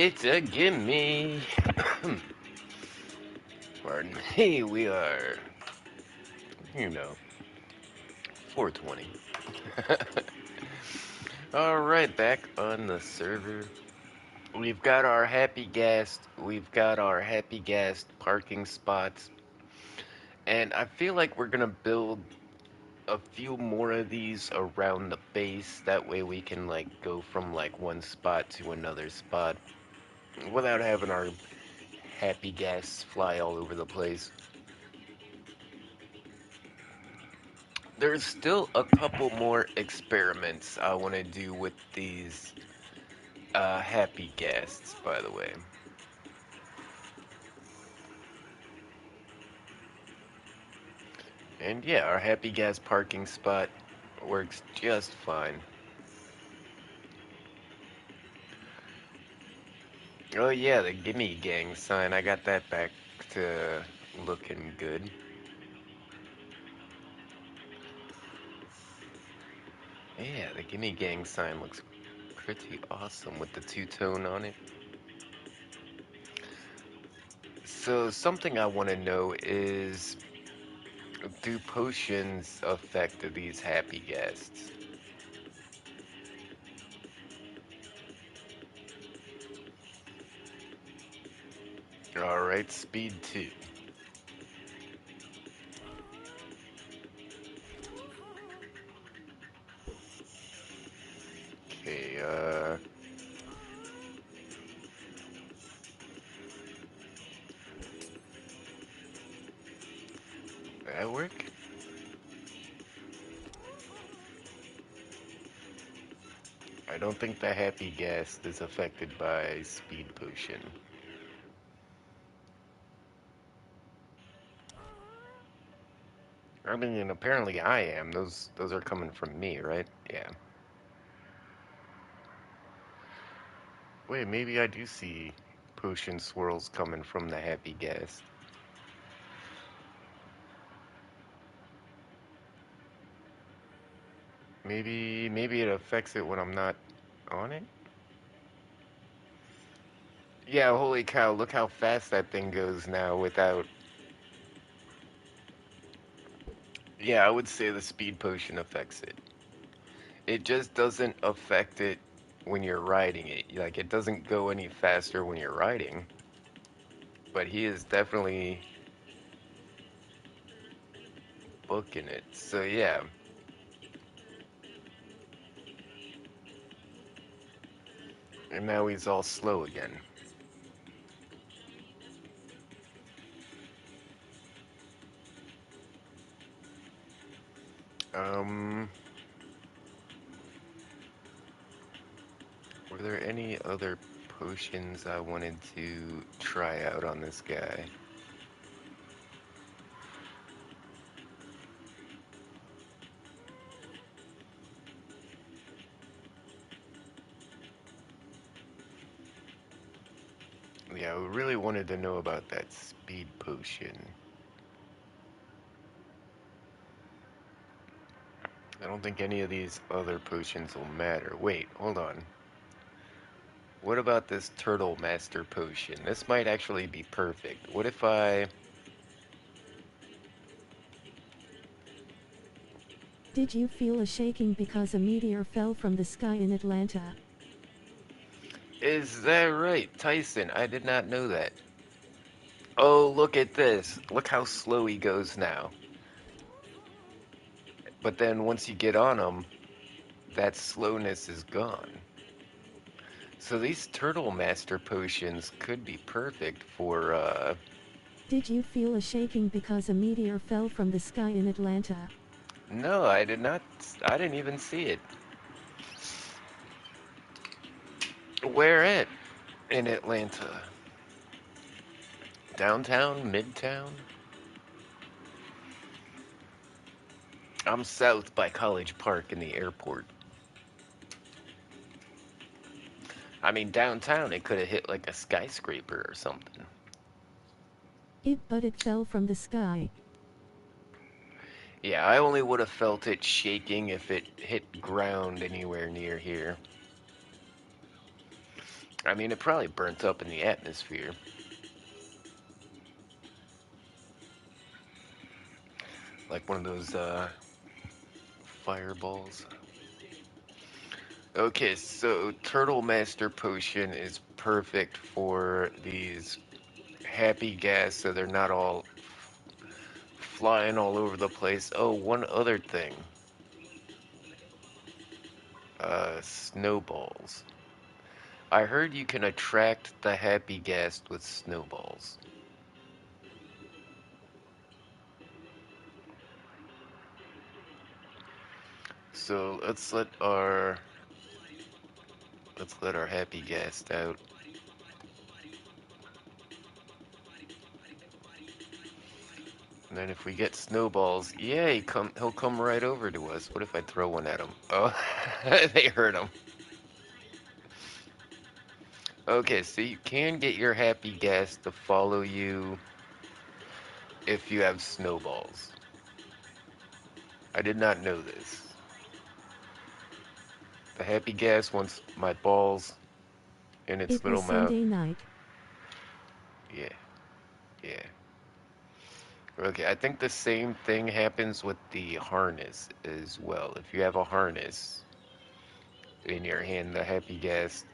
It's a gimme. Pardon me, we are, you know, 420. Alright, back on the server. We've got our happy gas parking spots. And I feel like we're gonna build a few more of these around the base. That way we can, like, go from, like, one spot to another spot without having our happy gas fly all over the place. There's still a couple more experiments I want to do with these happy guests, by the way. And yeah, our happy gas parking spot works just fine. Oh yeah, the Gimme Gang sign, I got that back to looking good. Yeah, the Gimme Gang sign looks pretty awesome with the two-tone on it. So something I want to know is, do potions affect these happy guests? Alright, speed 2. Okay, that work? I don't think the happy guest is affected by speed potion. I mean, apparently I am. Those are coming from me, right? Yeah. Wait, maybe I do see potion swirls coming from the happy guest. Maybe it affects it when I'm not on it? Yeah, holy cow, look how fast that thing goes now without. Yeah, I would say the speed potion affects it. It just doesn't affect it when you're riding it. Like, it doesn't go any faster when you're riding, but he is definitely booking it. So yeah. And now he's all slow again. Um, were there any other potions I wanted to try out on this guy? Yeah, I really wanted to know about that speed potion. I don't think any of these other potions will matter. Wait, hold on. What about this Turtle Master potion? This might actually be perfect. What if I... Did you feel a shaking because a meteor fell from the sky in Atlanta? Is that right, Tyson? I did not know that. Oh, look at this. Look how slow he goes now. But then once you get on him, that slowness is gone. So these Turtle Master potions could be perfect for, Did you feel a shaking because a meteor fell from the sky in Atlanta? No, I did not. I didn't even see it. Where at? In Atlanta? Downtown? Midtown? I'm south by College Park in the airport. I mean, downtown, it could have hit like a skyscraper or something. But it fell from the sky. Yeah, I only would have felt it shaking if it hit ground anywhere near here. I mean, it probably burnt up in the atmosphere. Like one of those fireballs. Okay, so Turtle Master Potion is perfect for these happy gas so they're not all flying all over the place. Oh, one other thing. Snowballs. I heard you can attract the happy gas with snowballs. So let's let our happy gas out. And then if we get snowballs, yay, he'll come right over to us. What if I throw one at him? Oh, they hurt him. Okay, so you can get your happy gas to follow you if you have snowballs. I did not know this. The happy gas wants my balls in its It was little mouth. Sunday night. Yeah, yeah. Okay, I think the same thing happens with the harness as well. If you have a harness in your hand, the happy gas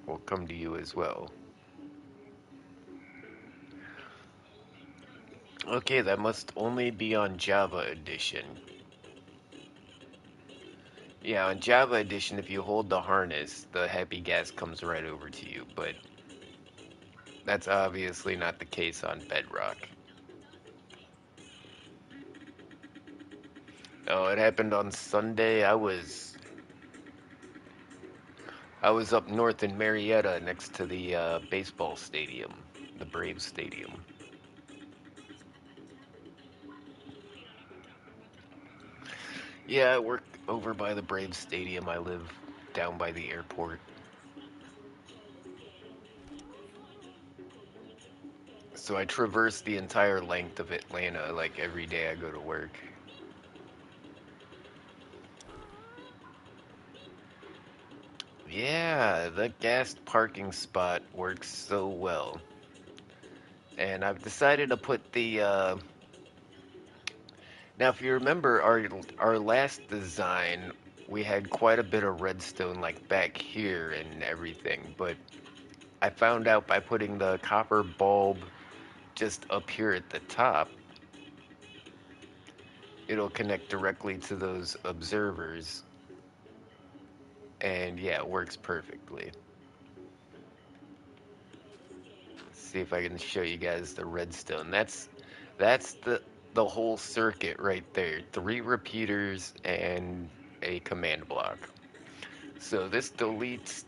will come to you as well. Okay, that must only be on Java Edition. Yeah, on Java Edition, if you hold the harness, the happy gas comes right over to you, but that's obviously not the case on Bedrock. Oh, it happened on Sunday. I was up north in Marietta next to the baseball stadium, the Braves stadium. Yeah, I work over by the Braves stadium. I live down by the airport. So I traverse the entire length of Atlanta like every day I go to work. Yeah, the gas parking spot works so well. And I've decided to put the now if you remember our last design, we had quite a bit of redstone like back here and everything, but I found out by putting the copper bulb just up here at the top, it'll connect directly to those observers. And yeah, it works perfectly. Let's see if I can show you guys the redstone. That's the whole circuit right there. 3 repeaters and a command block. So this breaks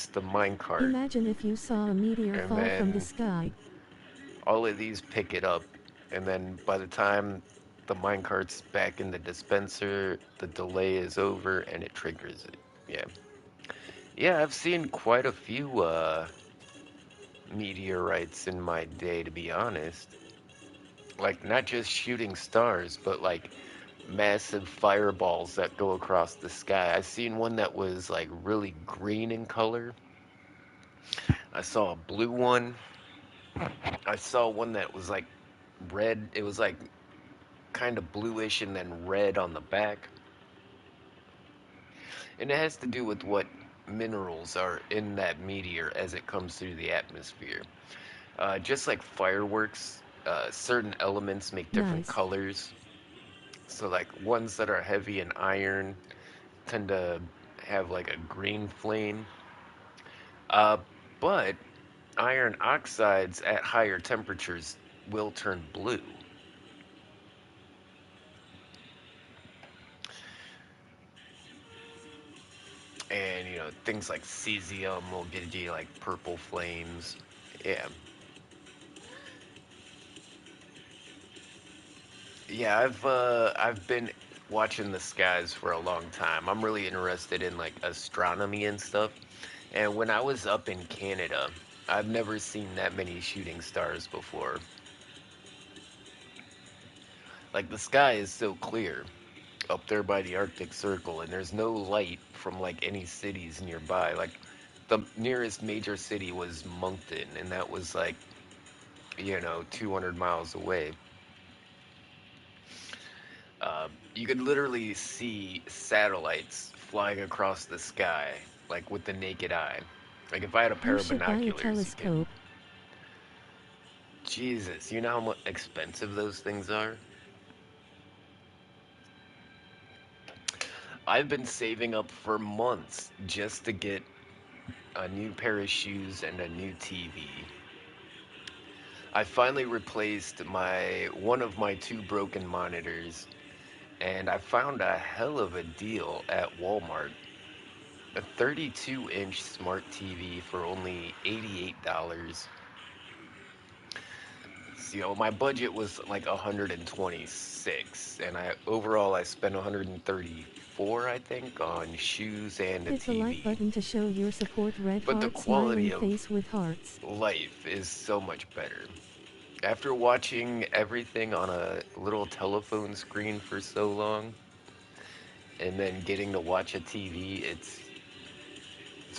the minecart, Imagine if you saw a meteor and fall from the then sky. all of these pick it up, and then by the time the minecart's back in the dispenser, the delay is over and it triggers it. Yeah. Yeah, I've seen quite a few meteorites in my day, to be honest. Like, not just shooting stars, but like massive fireballs that go across the sky. I seen one that was like really green in color. I saw a blue one. I saw one that was like red. It was like kind of bluish and then red on the back. And it has to do with what minerals are in that meteor as it comes through the atmosphere. Just like fireworks, certain elements make different Nice. colors. So, like ones that are heavy in iron tend to have like a green flame. Uh, but iron oxides at higher temperatures will turn blue. And, things like cesium will give you like purple flames. Yeah. Yeah, I've been watching the skies for a long time. I'm really interested in like astronomy and stuff. And when I was up in Canada, I've never seen that many shooting stars before. Like the sky is so clear. up there by the Arctic Circle, and there's no light from like any cities nearby. Like the nearest major city was Moncton, and that was like, 200 miles away. You could literally see satellites flying across the sky, like with the naked eye. Like if I had a You pair of should buy a binoculars, you can. telescope. Jesus, you know how much expensive those things are? I've been saving up for months just to get a new pair of shoes and a new TV. I finally replaced my one of my two broken monitors, and I found a hell of a deal at Walmart. A 32-inch smart TV for only $88. So, my budget was like 126, and I spent 134, I think, on shoes and a Hit the like TV. button to show your support. Red But the heart, smiling quality of face with hearts. life is so much better. After watching everything on a little telephone screen for so long, and then getting to watch a TV, it's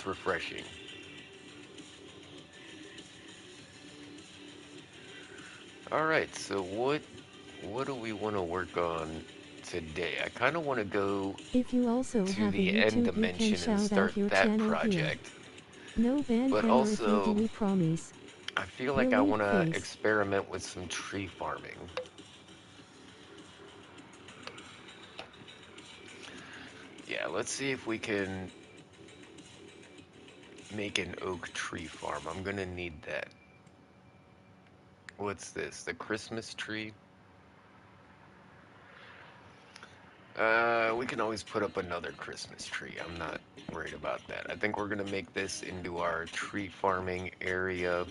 refreshing. All right, so what do we want to work on today? I kind of want to go If you also to have a the end YouTube, you can dimension and shout start out your that channel here. project. No bad But grammar if you do, also, we promise. I feel like I Relief want to face. experiment with some tree farming. Yeah, let's see if we can make an oak tree farm. I'm gonna need that. What's this? The Christmas tree? We can always put up another Christmas tree. I'm not worried about that. I think we're gonna make this into our tree farming area.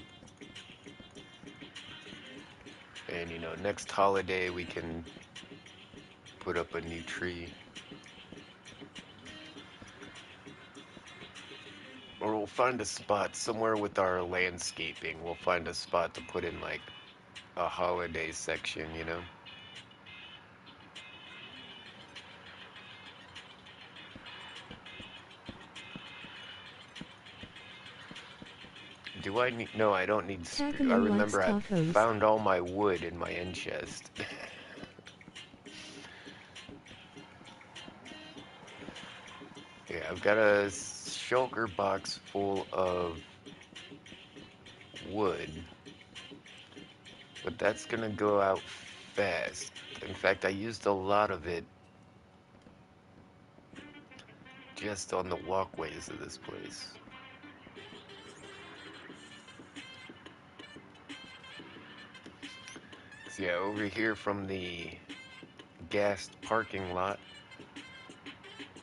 And next holiday we can put up a new tree. Or we'll find a spot somewhere with our landscaping. We'll find a spot to put in like a holiday section. Do I need... No, I don't need I Takaman likes remember I tacos. found all my wood in my end chest. Yeah, I've got a shulker box full of wood, but that's gonna go out fast. In fact, I used a lot of it just on the walkways of this place. So yeah, over here from the gas parking lot,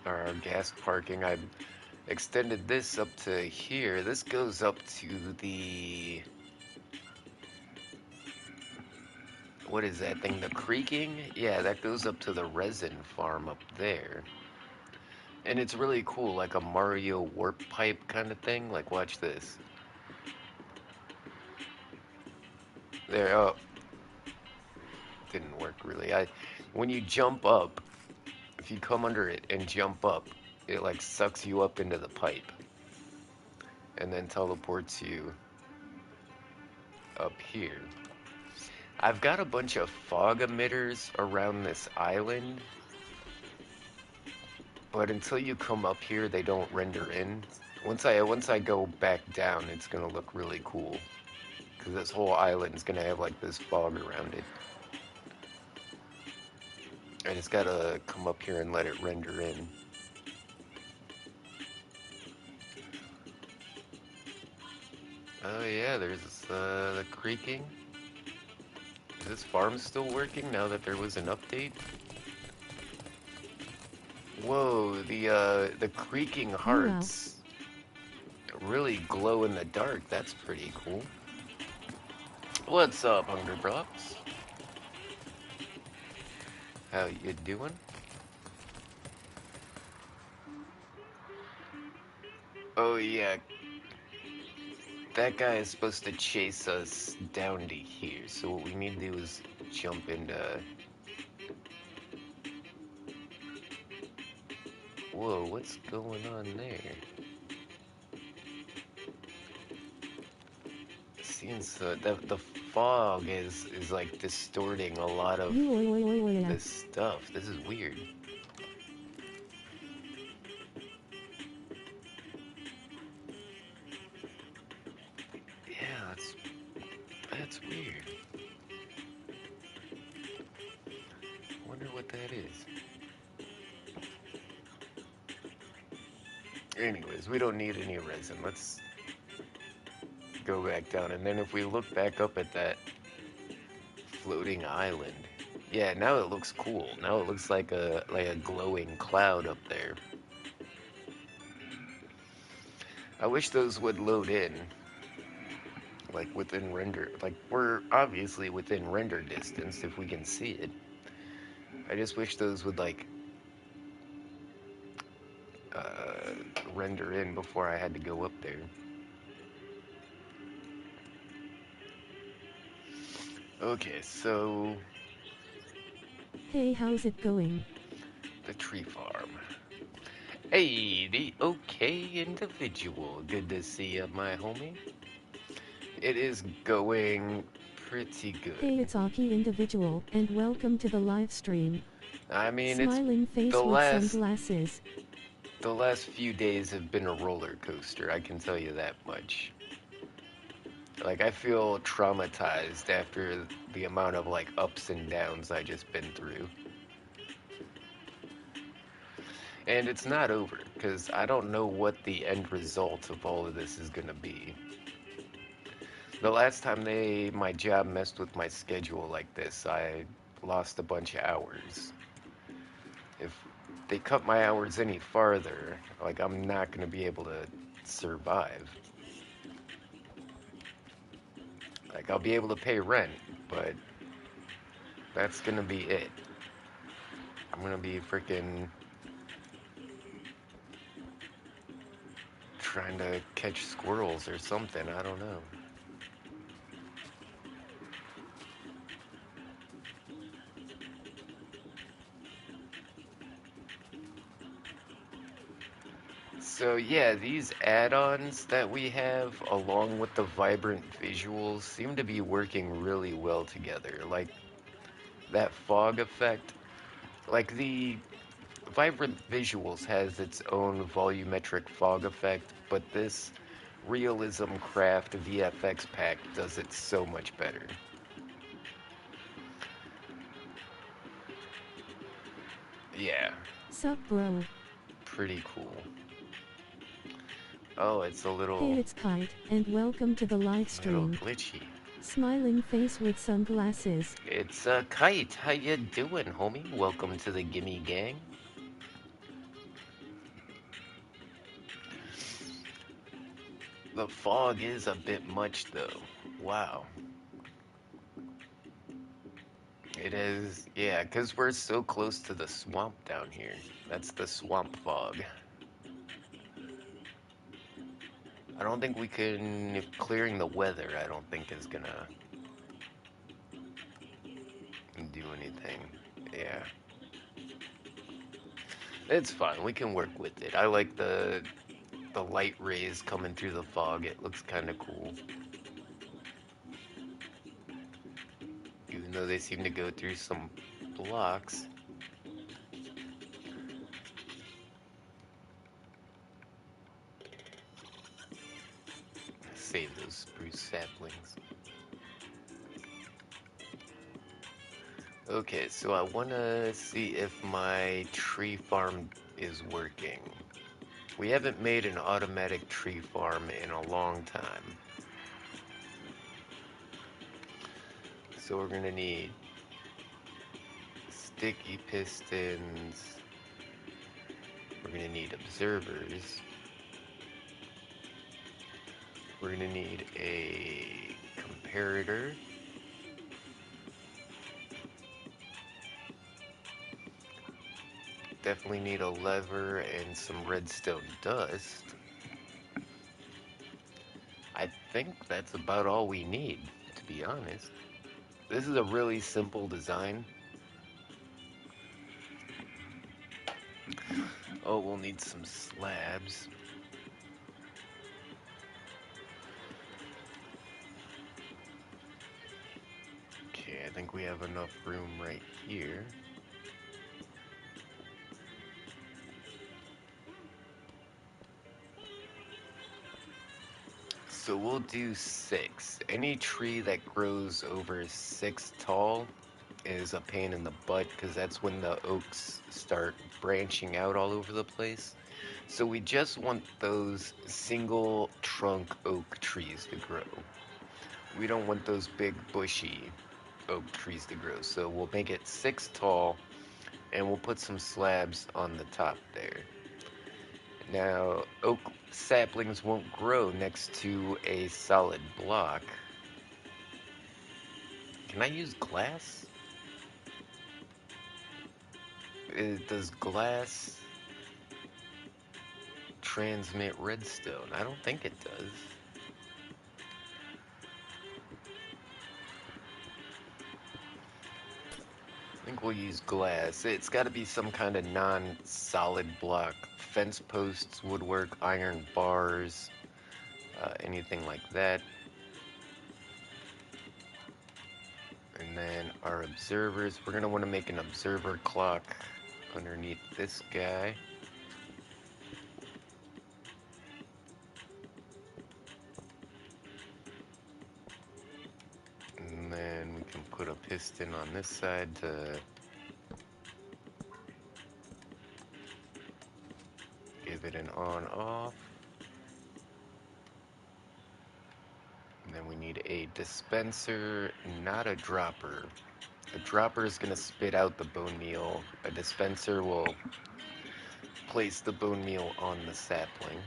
or our gas parking, I've extended this up to here. This goes up to the... What is that thing? The creaking? Yeah, that goes up to the resin farm up there. And it's really cool, like a Mario warp pipe kind of thing. Like, watch this. There, oh, didn't work really. When you jump up, if you come under it and jump up, it like sucks you up into the pipe and then teleports you up here. I've got a bunch of fog emitters around this island, but until you come up here, they don't render in. Once I go back down, it's gonna look really cool because this whole island is gonna have like this fog around it. I just gotta come up here and let it render in. Oh yeah, there's the creaking. Is this farm still working now that there was an update? Whoa, the creaking Wow. hearts really glow in the dark. That's pretty cool. What's up, Hungry Brops? How you doing? Oh yeah, that guy is supposed to chase us down to here. So what we need to do is jump into... Whoa, what's going on there? Seems the fog is like distorting a lot of this stuff. This is weird. Yeah, that's weird. Wonder what that is. Anyways, we don't need any resin. Let's go back down, and then if we look back up at that floating island, yeah, now it looks cool. Now it looks like a glowing cloud up there. I wish those would load in, like within render. Like we're obviously within render distance if we can see it. I just wish those would like uh, render in before I had to go up there. Okay, so Hey, how's it going? the tree farm. Hey, the okay individual. Good to see you, my homie. It is going pretty good. Hey, it's Aki Individual, and welcome to the live stream. I mean, it's Smiling face the with last sunglasses. the last few days have been a roller coaster, I can tell you that much. Like I feel traumatized after the amount of like ups and downs I just been through. And it's not over because I don't know what the end result of all of this is going to be. The last time my job messed with my schedule like this, I lost a bunch of hours. If they cut my hours any farther, like I'm not going to be able to survive. Like I'll be able to pay rent, but that's going to be it. I'm going to be freaking trying to catch squirrels or something, I don't know. So yeah, these add-ons that we have, along with the vibrant visuals, seem to be working really well together. Like that fog effect, like the vibrant visuals has its own volumetric fog effect, but this realism craft VFX pack does it so much better. Yeah, Sup, bro? pretty cool. Oh, it's a Hey, little it's Kite, and welcome to the live little stream. glitchy. Smiling face with sunglasses. It's Kite. How you doing, homie? Welcome to the Gimme Gang. The fog is a bit much, though. Wow. It is, yeah, because we're so close to the swamp down here. That's the swamp fog. I don't think we can, if clearing the weather, I don't think is gonna do anything. Yeah. It's fine. We can work with it. I like the light rays coming through the fog. It looks kind of cool. Even though they seem to go through some blocks. Save those spruce saplings. Okay, so I want to see if my tree farm is working. We haven't made an automatic tree farm in a long time. So we're gonna need sticky pistons. We're gonna need observers. We're gonna need a comparator. Definitely need a lever and some redstone dust. I think that's about all we need, to be honest. This is a really simple design. Oh, we'll need some slabs. Okay, I think we have enough room right here. So we'll do 6. Any tree that grows over 6 tall is a pain in the butt because that's when the oaks start branching out all over the place. So we just want those single trunk oak trees to grow. We don't want those big bushy oak trees to grow. So we'll make it 6 tall and we'll put some slabs on the top there. Now, oak saplings won't grow next to a solid block. Can I use glass? Does glass transmit redstone? I don't think it does. I think we'll use glass. It's got to be some kind of non-solid block. Fence posts would work, iron bars, anything like that. And then our observers, we're going to want to make an observer clock underneath this guy. And then we can put a piston on this side to give it an on-off. And then we need a dispenser, not a dropper. A dropper is going to spit out the bone meal. A dispenser will place the bone meal on the sapling.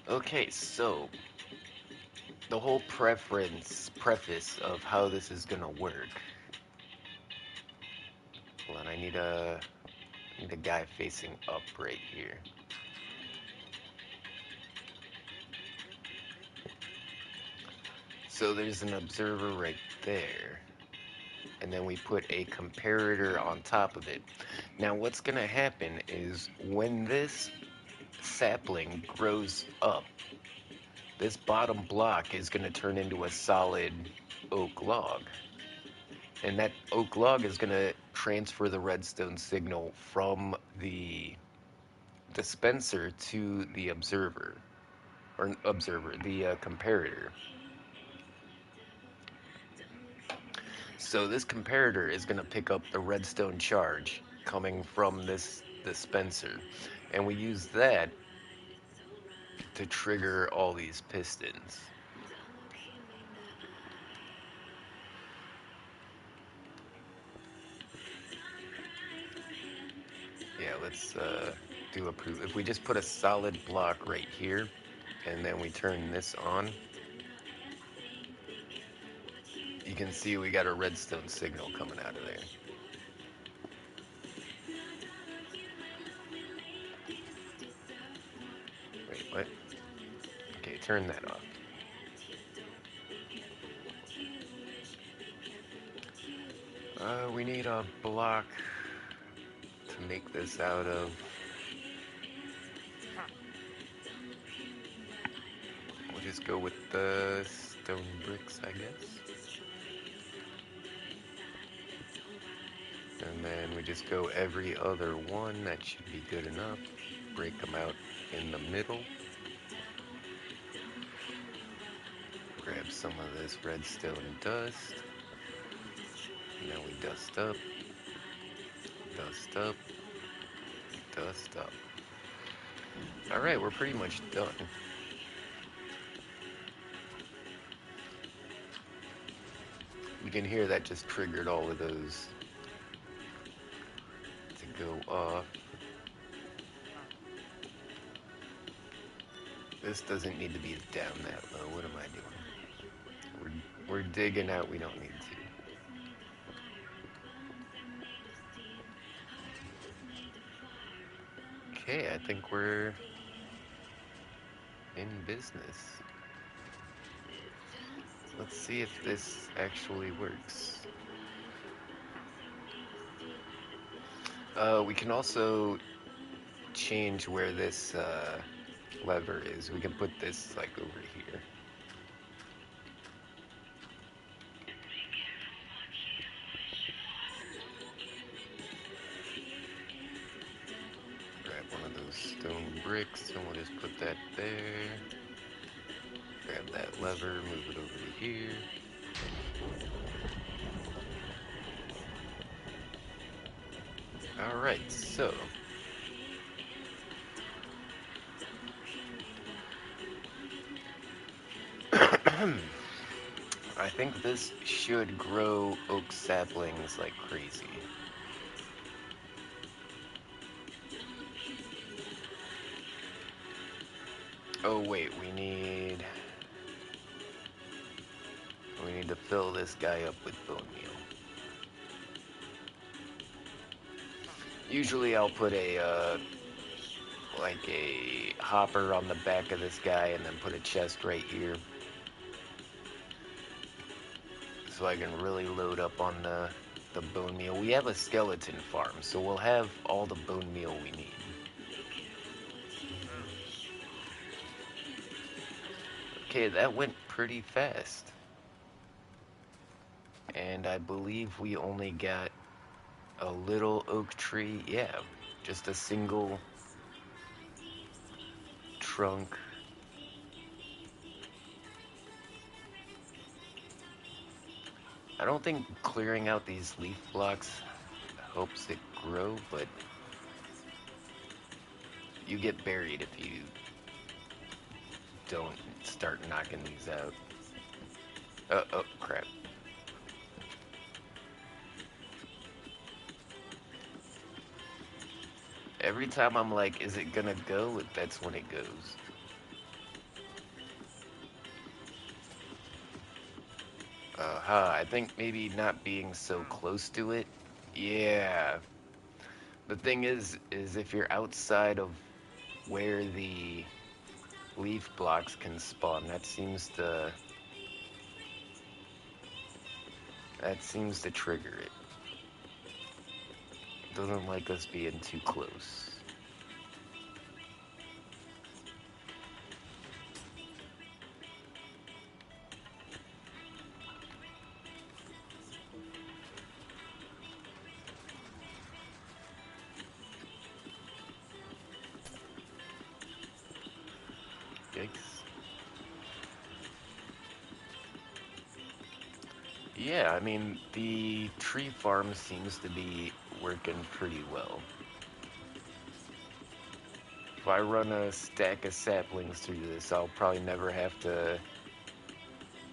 Okay, so the whole preface of how this is going to work. Hold on, I need a guy facing up right here. So there's an observer right there. And then we put a comparator on top of it. Now what's going to happen is when this sapling grows up, this bottom block is going to turn into a solid oak log. And that oak log is going to transfer the redstone signal from the dispenser to the observer, the comparator. So this comparator is going to pick up the redstone charge coming from this dispenser, and we use that to trigger all these pistons. Yeah, let's do a proof. If we just put a solid block right here, and then we turn this on, you can see we got a redstone signal coming out of there. Wait, what? Okay, turn that off. We need a block to make this out of. We'll just go with the stone bricks, I guess. And then we just go every other one. That should be good enough. Break them out in the middle. Grab some of this redstone dust. Now we dust up, dust up, dust up. Alright, we're pretty much done. You can hear that just triggered all of those to go off. This doesn't need to be down that low. What am I doing? We're digging out. We don't need to. Okay, I think we're in business. Let's see if this actually works. We can also change where this lever is. We can put this like over here. Grab one of those stone bricks and we'll just put that there. Grab that lever, move it over to here. Alright, so I think this should grow oak saplings like crazy. Oh wait, we need to fill this guy up with bone meal. Usually I'll put a like a hopper on the back of this guy and then put a chest right here so I can really load up on the bone meal. We have a skeleton farm, so we'll have all the bone meal we need. Okay, that went pretty fast. And I believe we only got a little oak tree. Yeah, just a single trunk. I don't think clearing out these leaf blocks helps it grow, but you get buried if you don't start knocking these out. Oh, crap. Every time I'm like, is it gonna go? That's when it goes. I think maybe not being so close to it. Yeah. The thing is if you're outside of where the leaf blocks can spawn, that seems to trigger it. Doesn't like us being too close. Yikes. Yeah, I mean, the tree farm seems to be working pretty well. If I run a stack of saplings through this, I'll probably never have to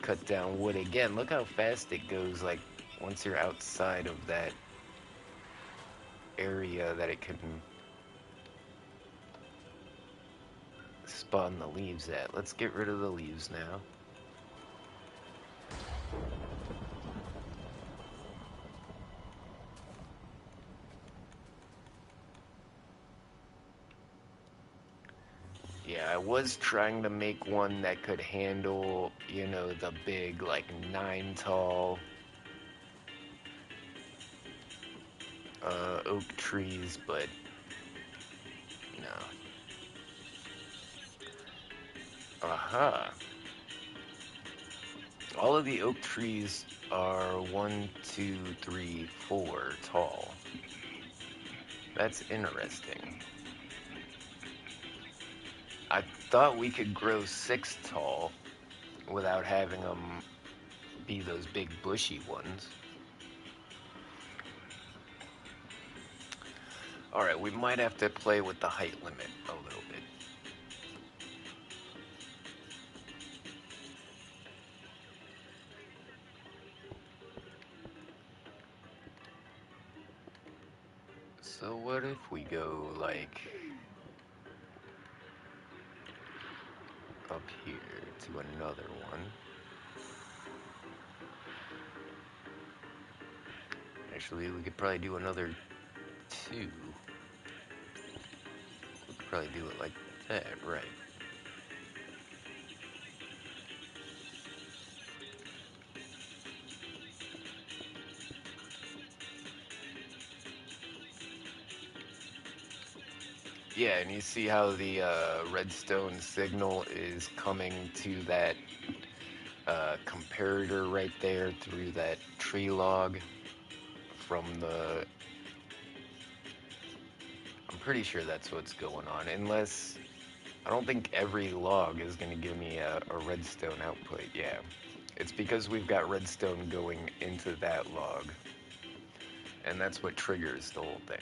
cut down wood again. Look how fast it goes, like, once you're outside of that area that it can spawn the leaves at. Let's get rid of the leaves now. Yeah, I was trying to make one that could handle, the big, like, 9 tall oak trees, but no. Aha. All of the oak trees are 1, 2, 3, 4 tall. That's interesting. I thought we could grow 6 tall without having them be those big bushy ones. Alright, we might have to play with the height limit a little bit. So what if we go, like, up here to another one? Actually, we could probably do another 2. We could probably do it like that, right. Yeah, and you see how the redstone signal is coming to that comparator right there through that tree log from the... I'm pretty sure that's what's going on, unless... I don't think every log is going to give me a redstone output, yeah. It's because we've got redstone going into that log, and that's what triggers the whole thing.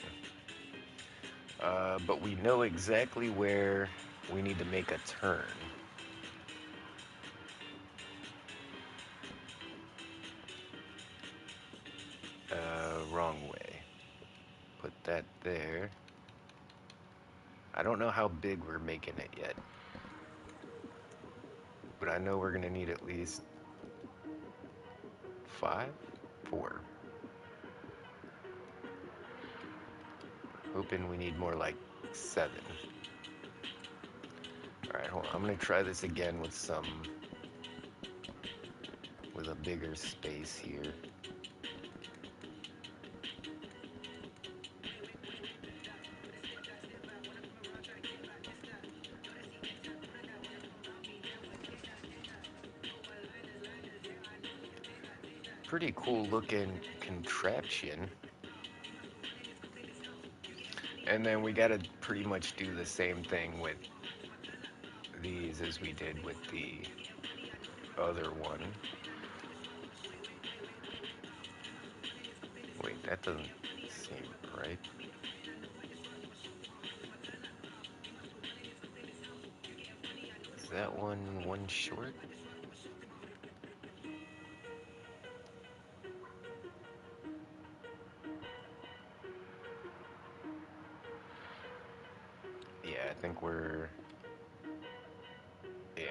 But we know exactly where we need to make a turn. Wrong way. Put that there. I don't know how big we're making it yet, but I know we're gonna need at least 5? 4. Hoping we need more like 7. Alright, hold on. I'm gonna try this again with a bigger space here. Pretty cool looking contraption. And then we gotta pretty much do the same thing with these as we did with the other one. Wait, that doesn't seem right. Is that one short? Yeah, I think we're... Yeah.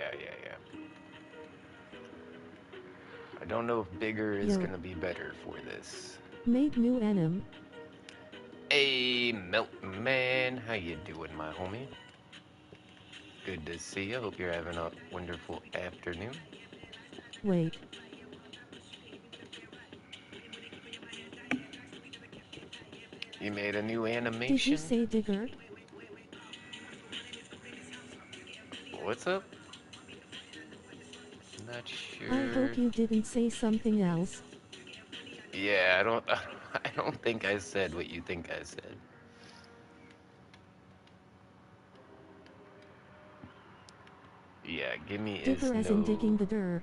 I don't know if bigger is Yo. gonna be better for this. Made new anim. Hey, Melton Man, how you doing, my homie? Good to see you. Hope you're having a wonderful afternoon. Wait. You made a new Did you animation? say digger? What's up? Not I sure. hope you didn't say something else. Yeah, I don't. I don't think I said what you think I said. Yeah, Gimme is Digger as in digging the dir.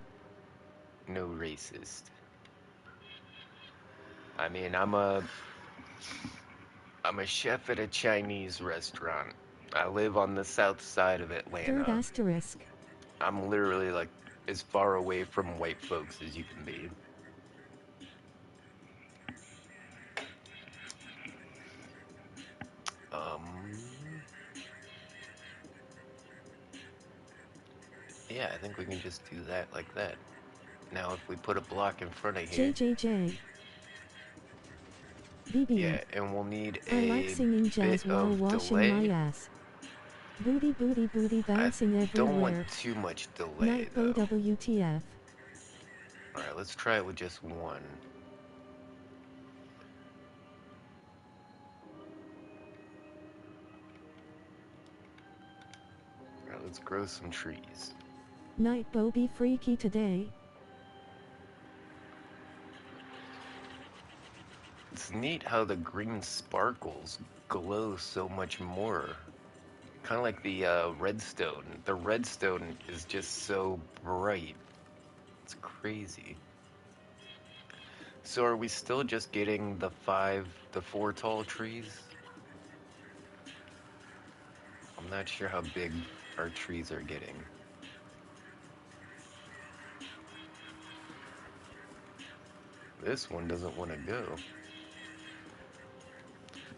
no racist. I mean, I'm a chef at a Chinese restaurant. I live on the south side of Dirt Atlanta. asterisk. I'm literally like as far away from white folks as you can be. Um, yeah, I think we can just do that like that. Now, if we put a block in front of here, JJJ. BB. yeah, and we'll need I like a singing bit jazz while of washing my delay. ass. Booty booty booty I bouncing don't want everywhere. too much delay, Nightbo though. WTF. Alright, let's try it with just one. Alright, let's grow some trees. Nightbo be freaky today. It's neat how the green sparkles glow so much more. Kind of like the redstone. The redstone is just so bright. It's crazy. So are we still just getting the 4 tall trees? I'm not sure how big our trees are getting. This one doesn't want to go.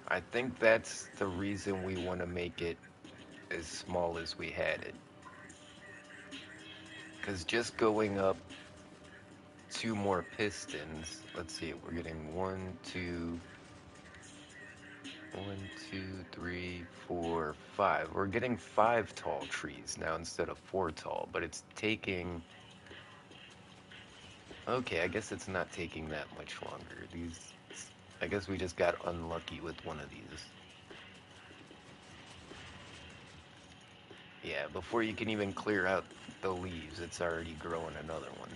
I think that's the reason we want to make it as small as we had it. Because just going up 2 more pistons, let's see, we're getting 1, 2, 3, 4, 5. We're getting 5 tall trees now instead of 4 tall, but it's taking... Okay, I guess it's not taking that much longer. I guess we just got unlucky with one of these. Yeah, before you can even clear out the leaves, it's already growing another one.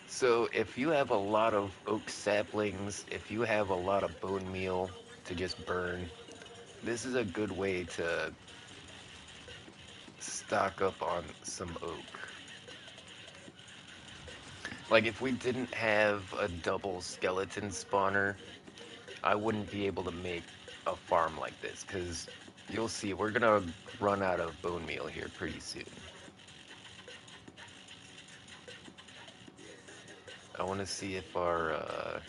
So if you have a lot of oak saplings, if you have a lot of bone meal to just burn, this is a good way to stock up on some oak. Like if we didn't have a double skeleton spawner, I wouldn't be able to make a farm like this, because you'll see we're gonna run out of bone meal here pretty soon. I want to see if our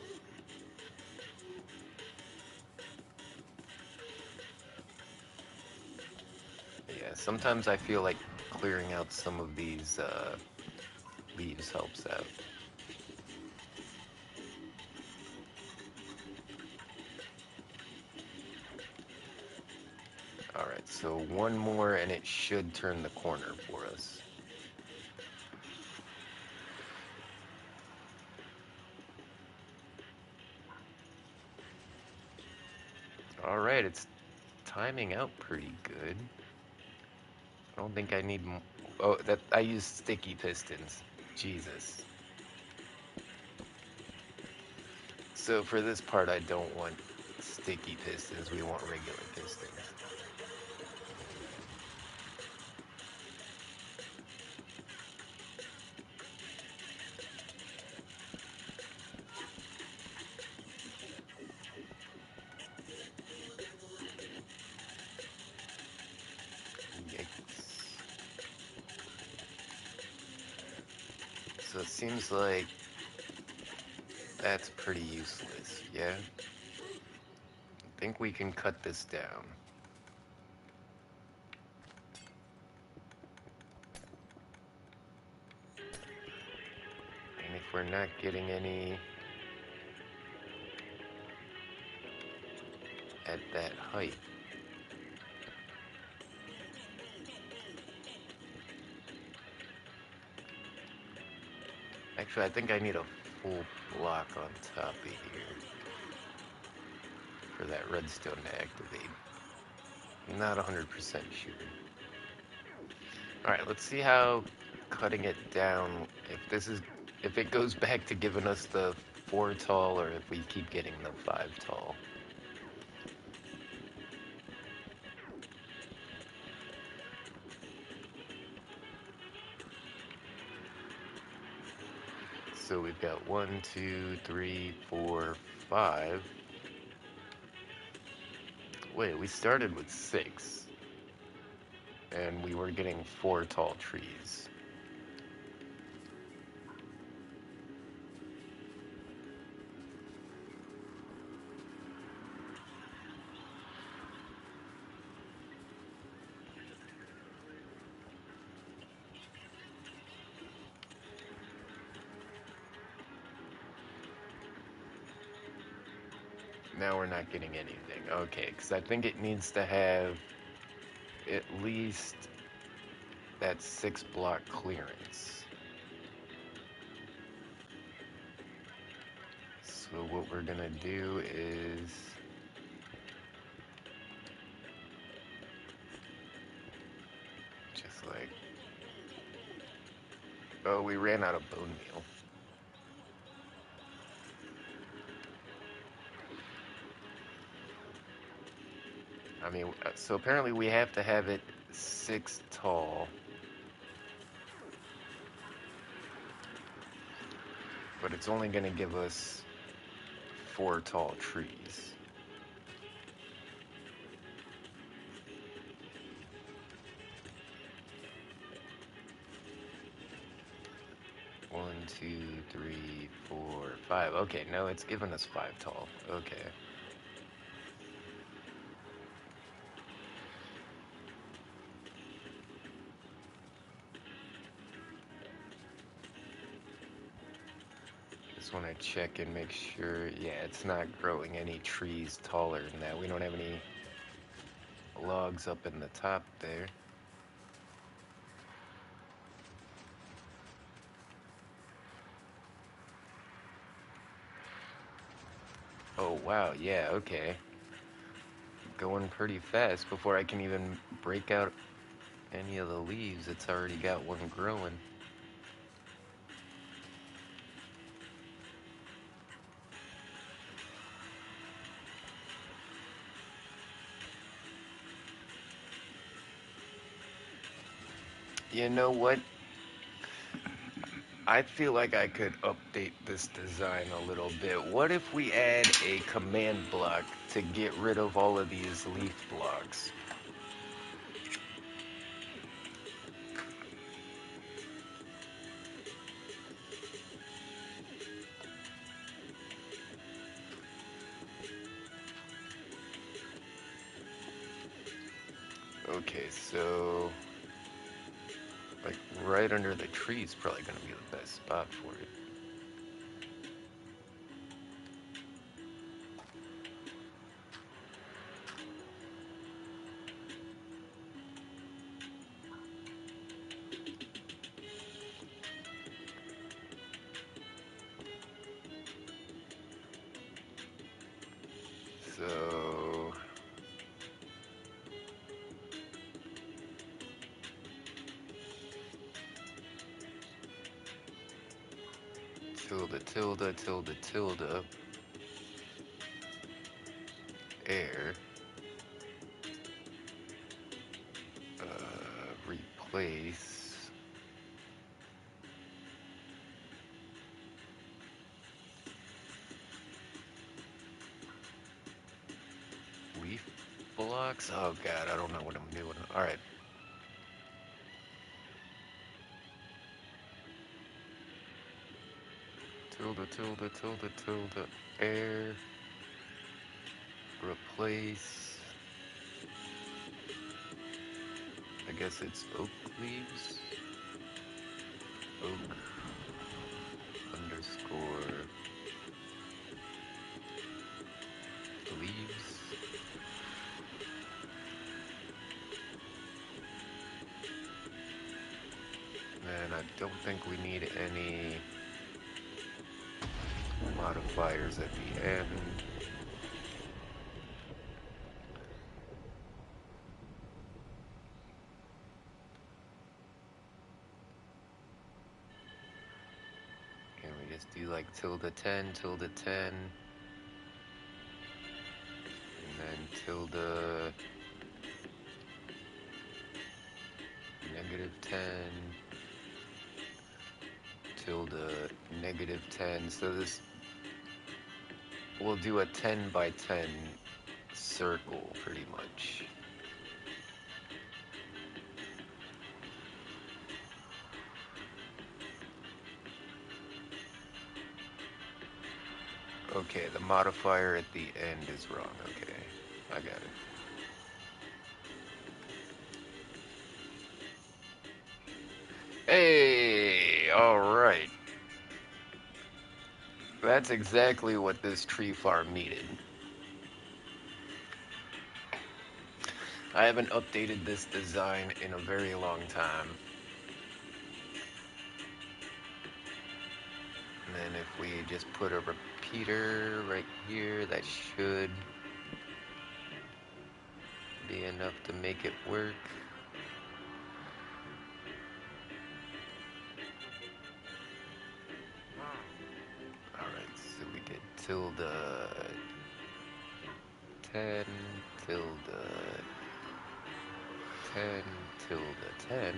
yeah, sometimes I feel like clearing out some of these leaves helps out. Alright, so one more and it should turn the corner for us. Alright, it's timing out pretty good. I don't think I need oh, that I used sticky pistons. Jesus. So for this part, I don't want sticky pistons. We want regular pistons. Yikes. So it seems like that's pretty useless, yeah? I think we can cut this down. And if we're not getting any at that height, actually, I think I need a full block on top of here for that redstone to activate. Not 100% sure. Alright, let's see how cutting it down, if it goes back to giving us the 4 tall or if we keep getting the 5 tall. So we've got 1, 2, 3, 4, 5. Wait, we started with 6. And we were getting 4 tall trees. Now we're not getting anything. Okay, because I think it needs to have at least that 6 block clearance. So what we're gonna do is just like, oh, we ran out of bone meal. I mean, so apparently we have to have it 6 tall. But it's only gonna give us 4 tall trees. One, two, three, 4, 5. Okay, no, it's given us 5 tall. Okay. Just want to check and make sure. Yeah, it's not growing any trees taller than that. We don't have any logs up in the top there. Oh, wow, yeah, okay. going pretty fast. Before I can even break out any of the leaves, it's already got one growing. You know what? I feel like I could update this design a little bit. What if we add a command block to get rid of all of these leaf blocks? Okay, so like right under the tree is probably gonna be the best spot for it. So tilde, tilde, tilde, tilde, air, replace, leaf blocks. Oh god, I don't know what I'm doing. All right. Tilde, tilde, tilde, tilde, air, replace. I guess it's oak leaves. Oak underscore leaves. And I don't think we need any modifiers at the end. And we just do like tilde 10, tilde 10, and then tilde -10, tilde -10. So this, we'll do a 10 by 10 circle pretty much. Okay, the modifier at the end is wrong. Okay, I got it. Hey, all right. That's exactly what this tree farm needed. I haven't updated this design in a very long time. And then if we just put a repeater right here, that should be enough to make it work. Alright, so we did tilde 10, tilde 10, tilde 10.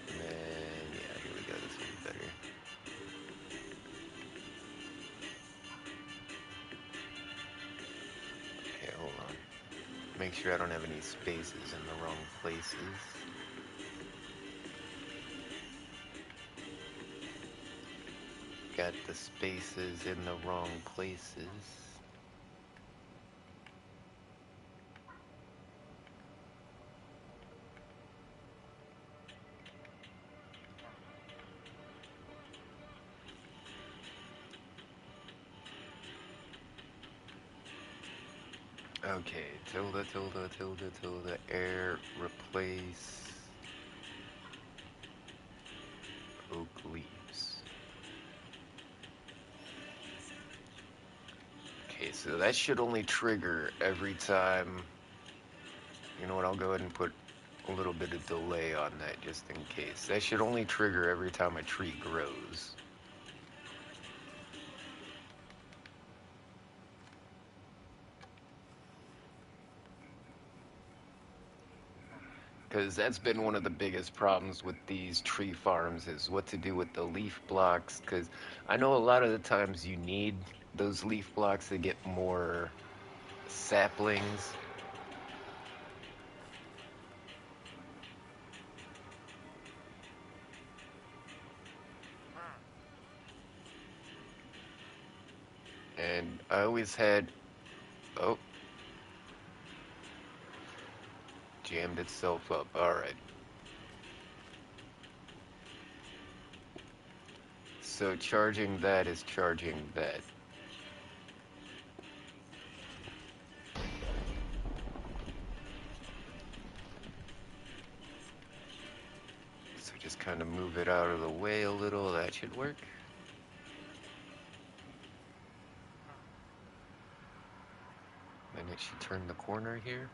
And then, yeah, here we go, this will be better. Okay, hold on. Make sure I don't have any spaces in the wrong places. Got the spaces in the wrong places. Okay, tilde, tilde, tilde, tilde, air, replace, oak leaves. Okay, so that should only trigger every time. You know what, I'll go ahead and put a little bit of delay on that just in case. That should only trigger every time a tree grows. Because that's been one of the biggest problems with these tree farms is what to do with the leaf blocks. Because I know a lot of the times you need those leaf blocks to get more saplings. And I always had, oh, jammed itself up. All right. So charging that is charging that. So just kind of move it out of the way a little. That should work. Then it should turn the corner here.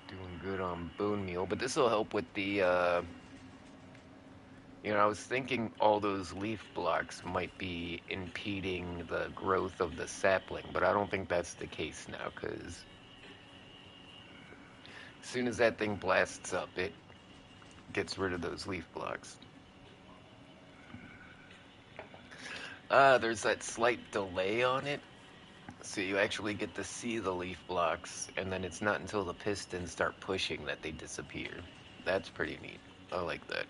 Doing good on bone meal, but this will help with the, I was thinking all those leaf blocks might be impeding the growth of the sapling, but I don't think that's the case now, because as soon as that thing blasts up, it gets rid of those leaf blocks. There's that slight delay on it, so you actually get to see the leaf blocks, and then it's not until the pistons start pushing that they disappear. That's pretty neat. I like that.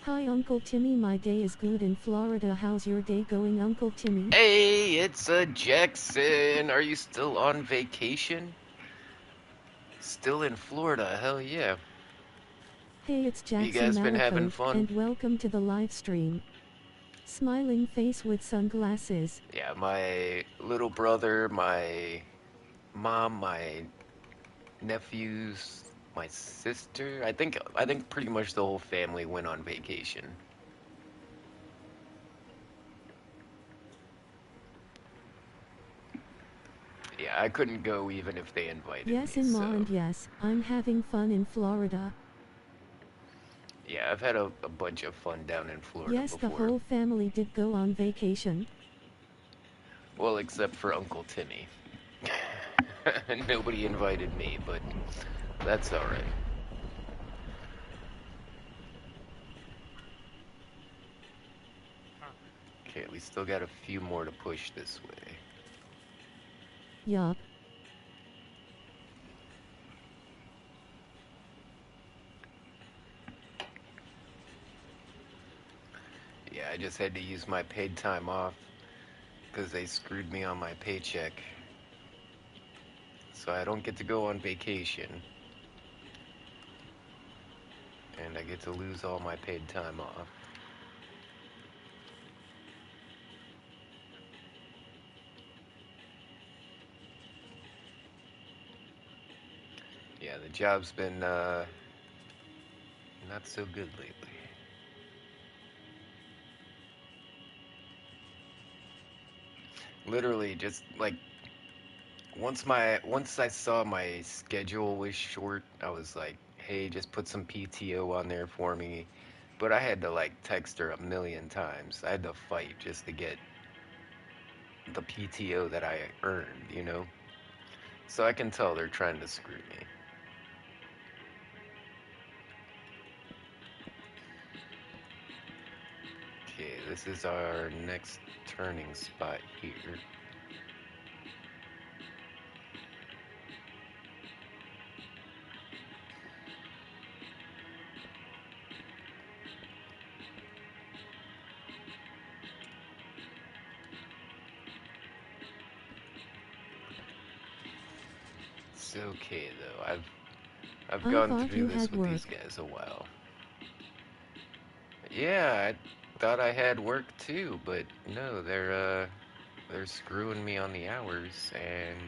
Hi Uncle Timmy, my day is good in Florida. How's your day going, Uncle Timmy? Hey, it's Jackson. Are you still on vacation? Still in Florida? Hell yeah. Hey, it's You Jackson guys been having Malifaux, fun? and welcome to the live stream. Smiling face with sunglasses. Yeah, my little brother, my mom, my nephews, my sister. I think pretty much the whole family went on vacation. Yeah, I couldn't go even if they invited Yes, me, in Ma, so and yes, I'm having fun in Florida. yeah, I've had a bunch of fun down in Florida Yes, the before. whole family did go on vacation. Well, except for Uncle Timmy. Nobody invited me, but that's alright. Okay, we still got a few more to push this way. Yup. Yeah, I just had to use my paid time off because they screwed me on my paycheck. So I don't get to go on vacation. And I get to lose all my paid time off. Yeah, the job's been not so good lately. Literally just like once I saw my schedule was short, I was like, "Hey, just put some PTO on there for me." But I had to like text her a million times. I had to fight just to get the PTO that I earned. So I can tell they're trying to screw me. Okay, this is our next turning spot here. It's okay though. I've I gone thought through you this had with these work. guys a while. Yeah, I thought I had work too, but no, they're screwing me on the hours, and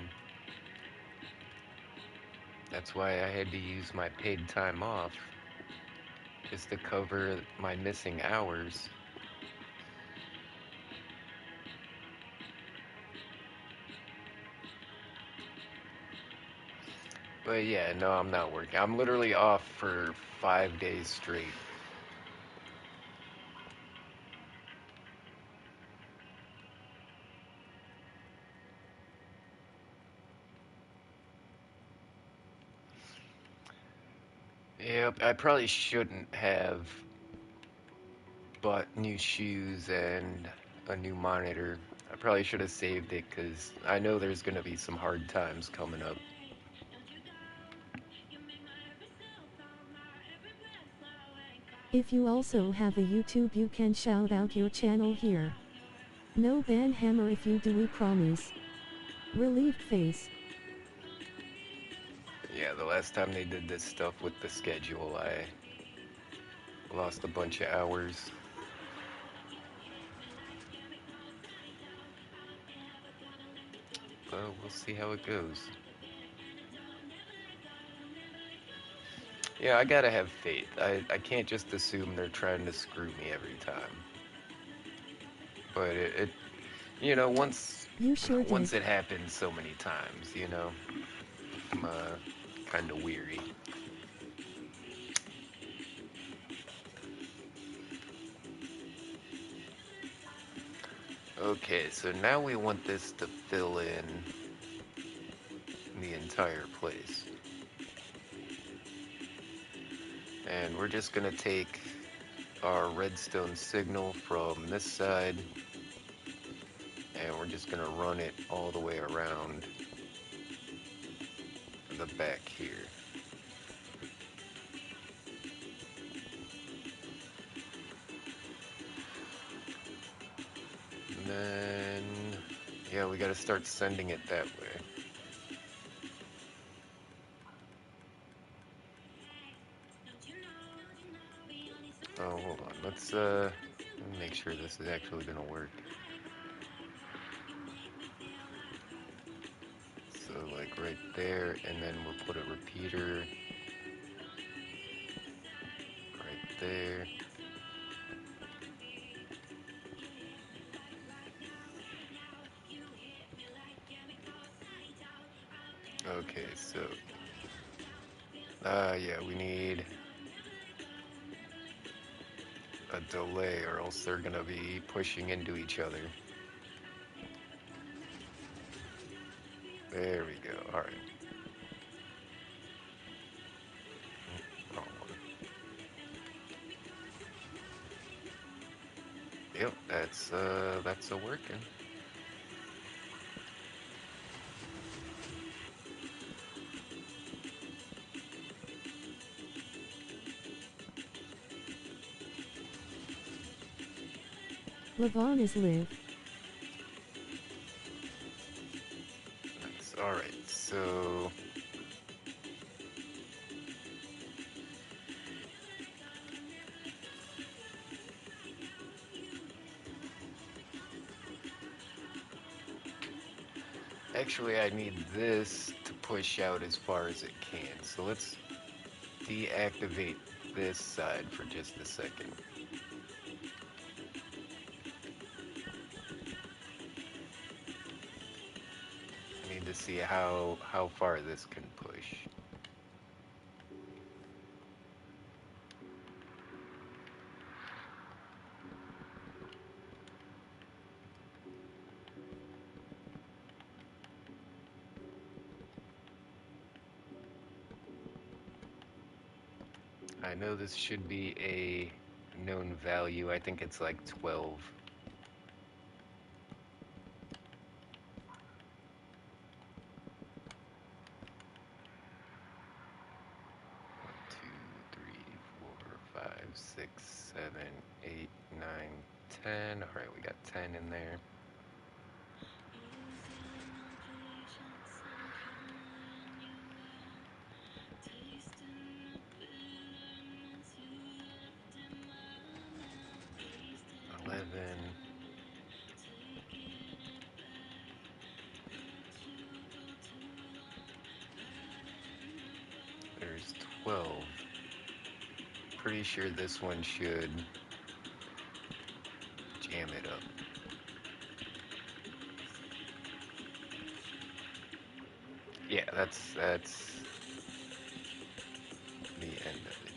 That's why I had to use my paid time off, just to cover my missing hours. But yeah, no, I'm not working. I'm literally off for 5 days straight. Yep, I probably shouldn't have bought new shoes and a new monitor. I probably should have saved it because I know there's going to be some hard times coming up. If you also have a YouTube, you can shout out your channel here. No ban hammer if you do, we promise. Relieved face. Yeah, the last time they did this stuff with the schedule, I lost a bunch of hours. But we'll see how it goes. Yeah, I gotta have faith. I can't just assume they're trying to screw me every time. But once You sure did. once it happens so many times, I'm kind of weary. Okay, so now we want this to fill in the entire place. And we're just gonna take our redstone signal from this side and we're just gonna run it all the way around the back here. And then, yeah, we gotta start sending it that way. Oh, hold on. Let's make sure this is actually gonna work. So like right there, and then we'll put a repeater right there. Okay, so yeah, we need a delay or else they're gonna be pushing into each other. There we go. All right. Wrong one. Yep, that's a working. Levon is live. Nice. All right. So actually, I need this to push out as far as it can. So let's deactivate this side for just a second. I need to see how far this can push. I know this should be a known value. I think it's like 12. 10. All right, we got 10 in there. Eleven. 12. Pretty sure this one should jam it up. Yeah, that's the end of it.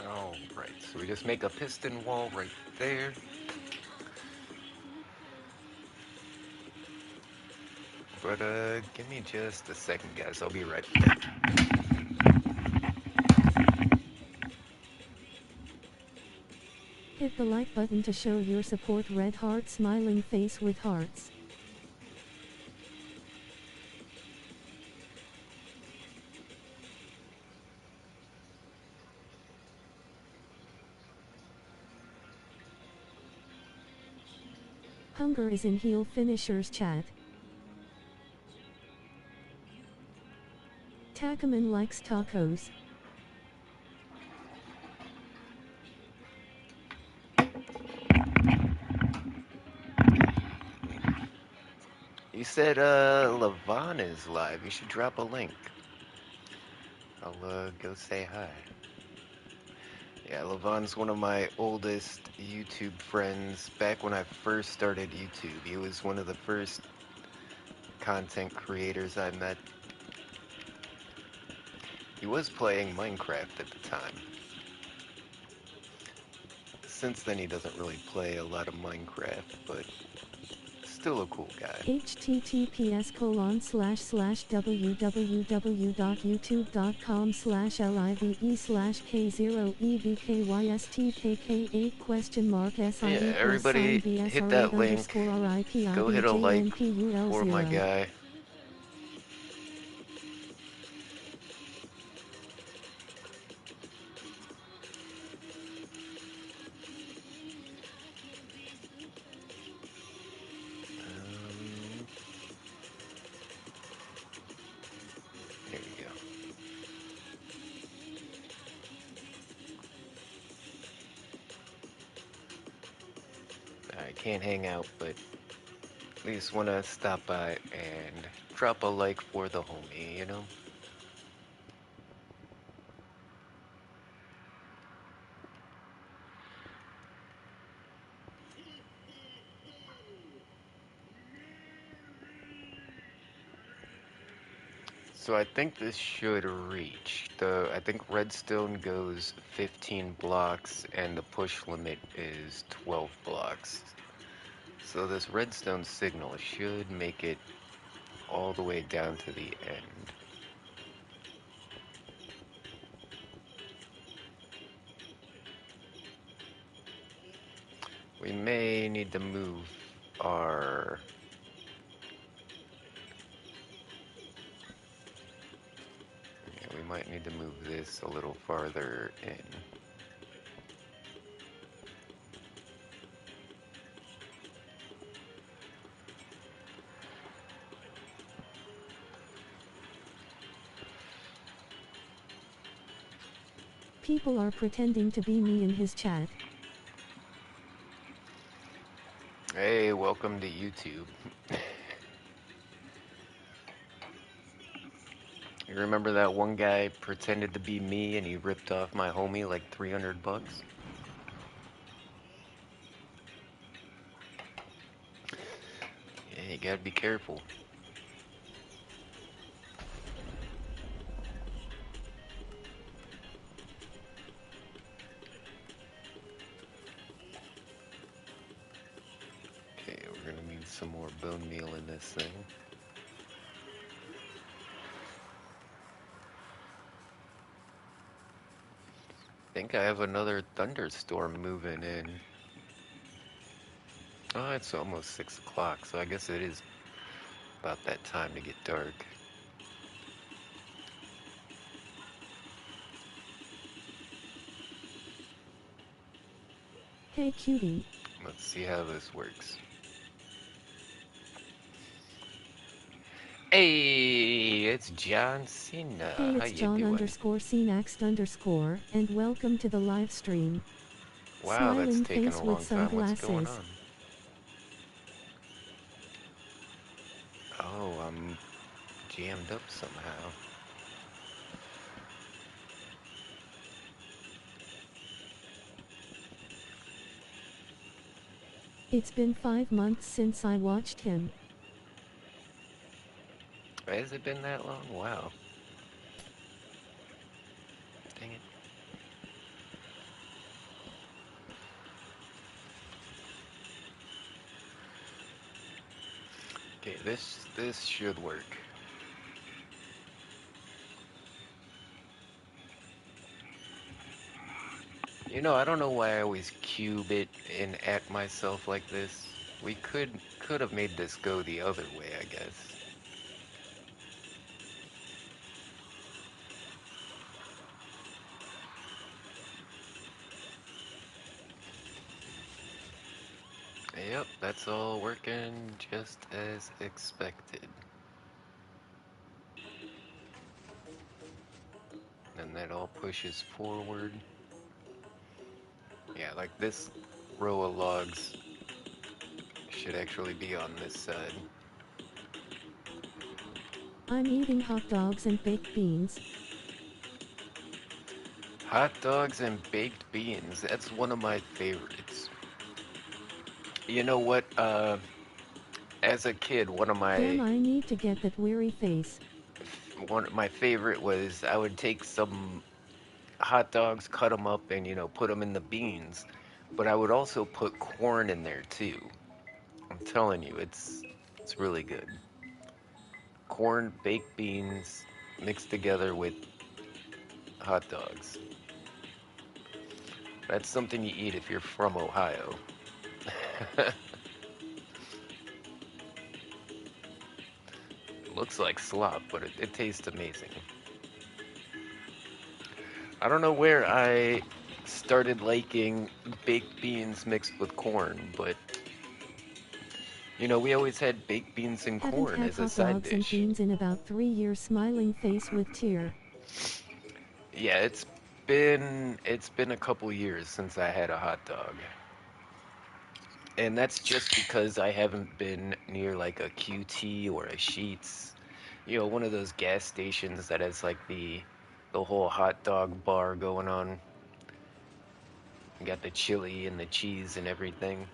All right, so we just make a piston wall right there. But give me just a second, guys. I'll be right back. Hit the like button to show your support. Red heart smiling face with hearts. Hunger is in heel finishers chat. Takaman likes tacos. You said Levon is live. You should drop a link. I'll go say hi. Yeah, Levon's one of my oldest YouTube friends. Back when I first started YouTube, he was one of the first content creators I met. He was playing Minecraft at the time. Since then, he doesn't really play a lot of Minecraft, but still a cool guy. Yeah, everybody hit that link. Go hit a like for my guy. There you go. I can't hang out, but at least want to stop by and drop a like for the homie, you know? So I think this should reach I think redstone goes 15 blocks and the push limit is 12 blocks. So this redstone signal should make it all the way down to the end. We may need to move our... Yeah, we might need to move this a little farther in. People are pretending to be me in his chat. Hey, welcome to YouTube. You remember that one guy pretended to be me and he ripped off my homie like 300 bucks? Yeah, you gotta be careful. Okay, we're gonna need some more bone meal in this thing. I think I have another thunderstorm moving in. Oh, it's almost 6 o'clock, so I guess it is about that time to get dark. Hey cutie. Let's see how this works. Hey, it's John Cena. Hey, How it's you John doing? _Cenaxt_, and welcome to the live stream. Wow, that's Smiling taken face a with long time. What's going sunglasses. on? Oh, I'm jammed up somehow. It's been 5 months since I watched him. Has it been that long? Wow. Dang it. Okay, this should work. You know, I don't know why I always cube it and act myself like this. We could have made this go the other way, I guess. Yep, that's all working just as expected. And that all pushes forward. Yeah, like this row of logs should actually be on this side. I'm eating hot dogs and baked beans. Hot dogs and baked beans. That's one of my favorites. You know what? As a kid, Damn, I need to get that weary face. one of my favorite was I would take some hot dogs, cut them up, and put them in the beans. But I would also put corn in there too. I'm telling you, it's really good. Corn, baked beans, mixed together with hot dogs. That's something you eat if you're from Ohio. Looks like slop, but it tastes amazing. I don't know where I started liking baked beans mixed with corn, but we always had baked beans and Haven't corn had as a hot side dogs and dish. beans in about 3 years. Smiling face with tear. Yeah, it's been a couple years since I had a hot dog. And that's just because I haven't been near like a QT or a Sheets, one of those gas stations that has like the whole hot dog bar going on. You got the chili and the cheese and everything.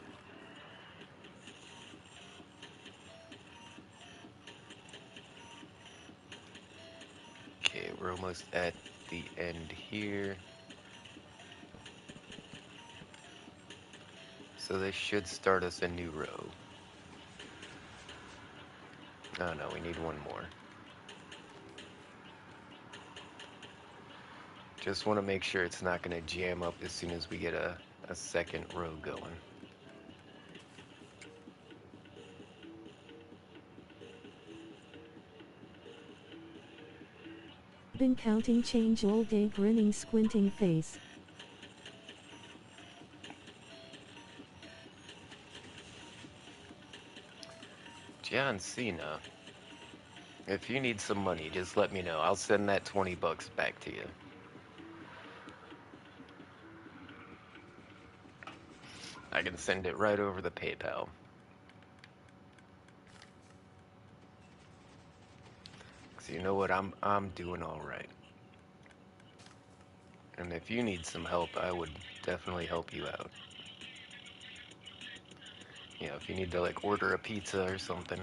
Okay, we're almost at the end here. So this should start us a new row. Oh no, we need one more. Just want to make sure it's not going to jam up as soon as we get a second row going. Been counting change all day. Grinning squinting face. John Cena, if you need some money, just let me know. I'll send that 20 bucks back to you. I can send it right over the PayPal. So you know what? I'm doing all right. And if you need some help, I would definitely help you out. If you need to like order a pizza or something.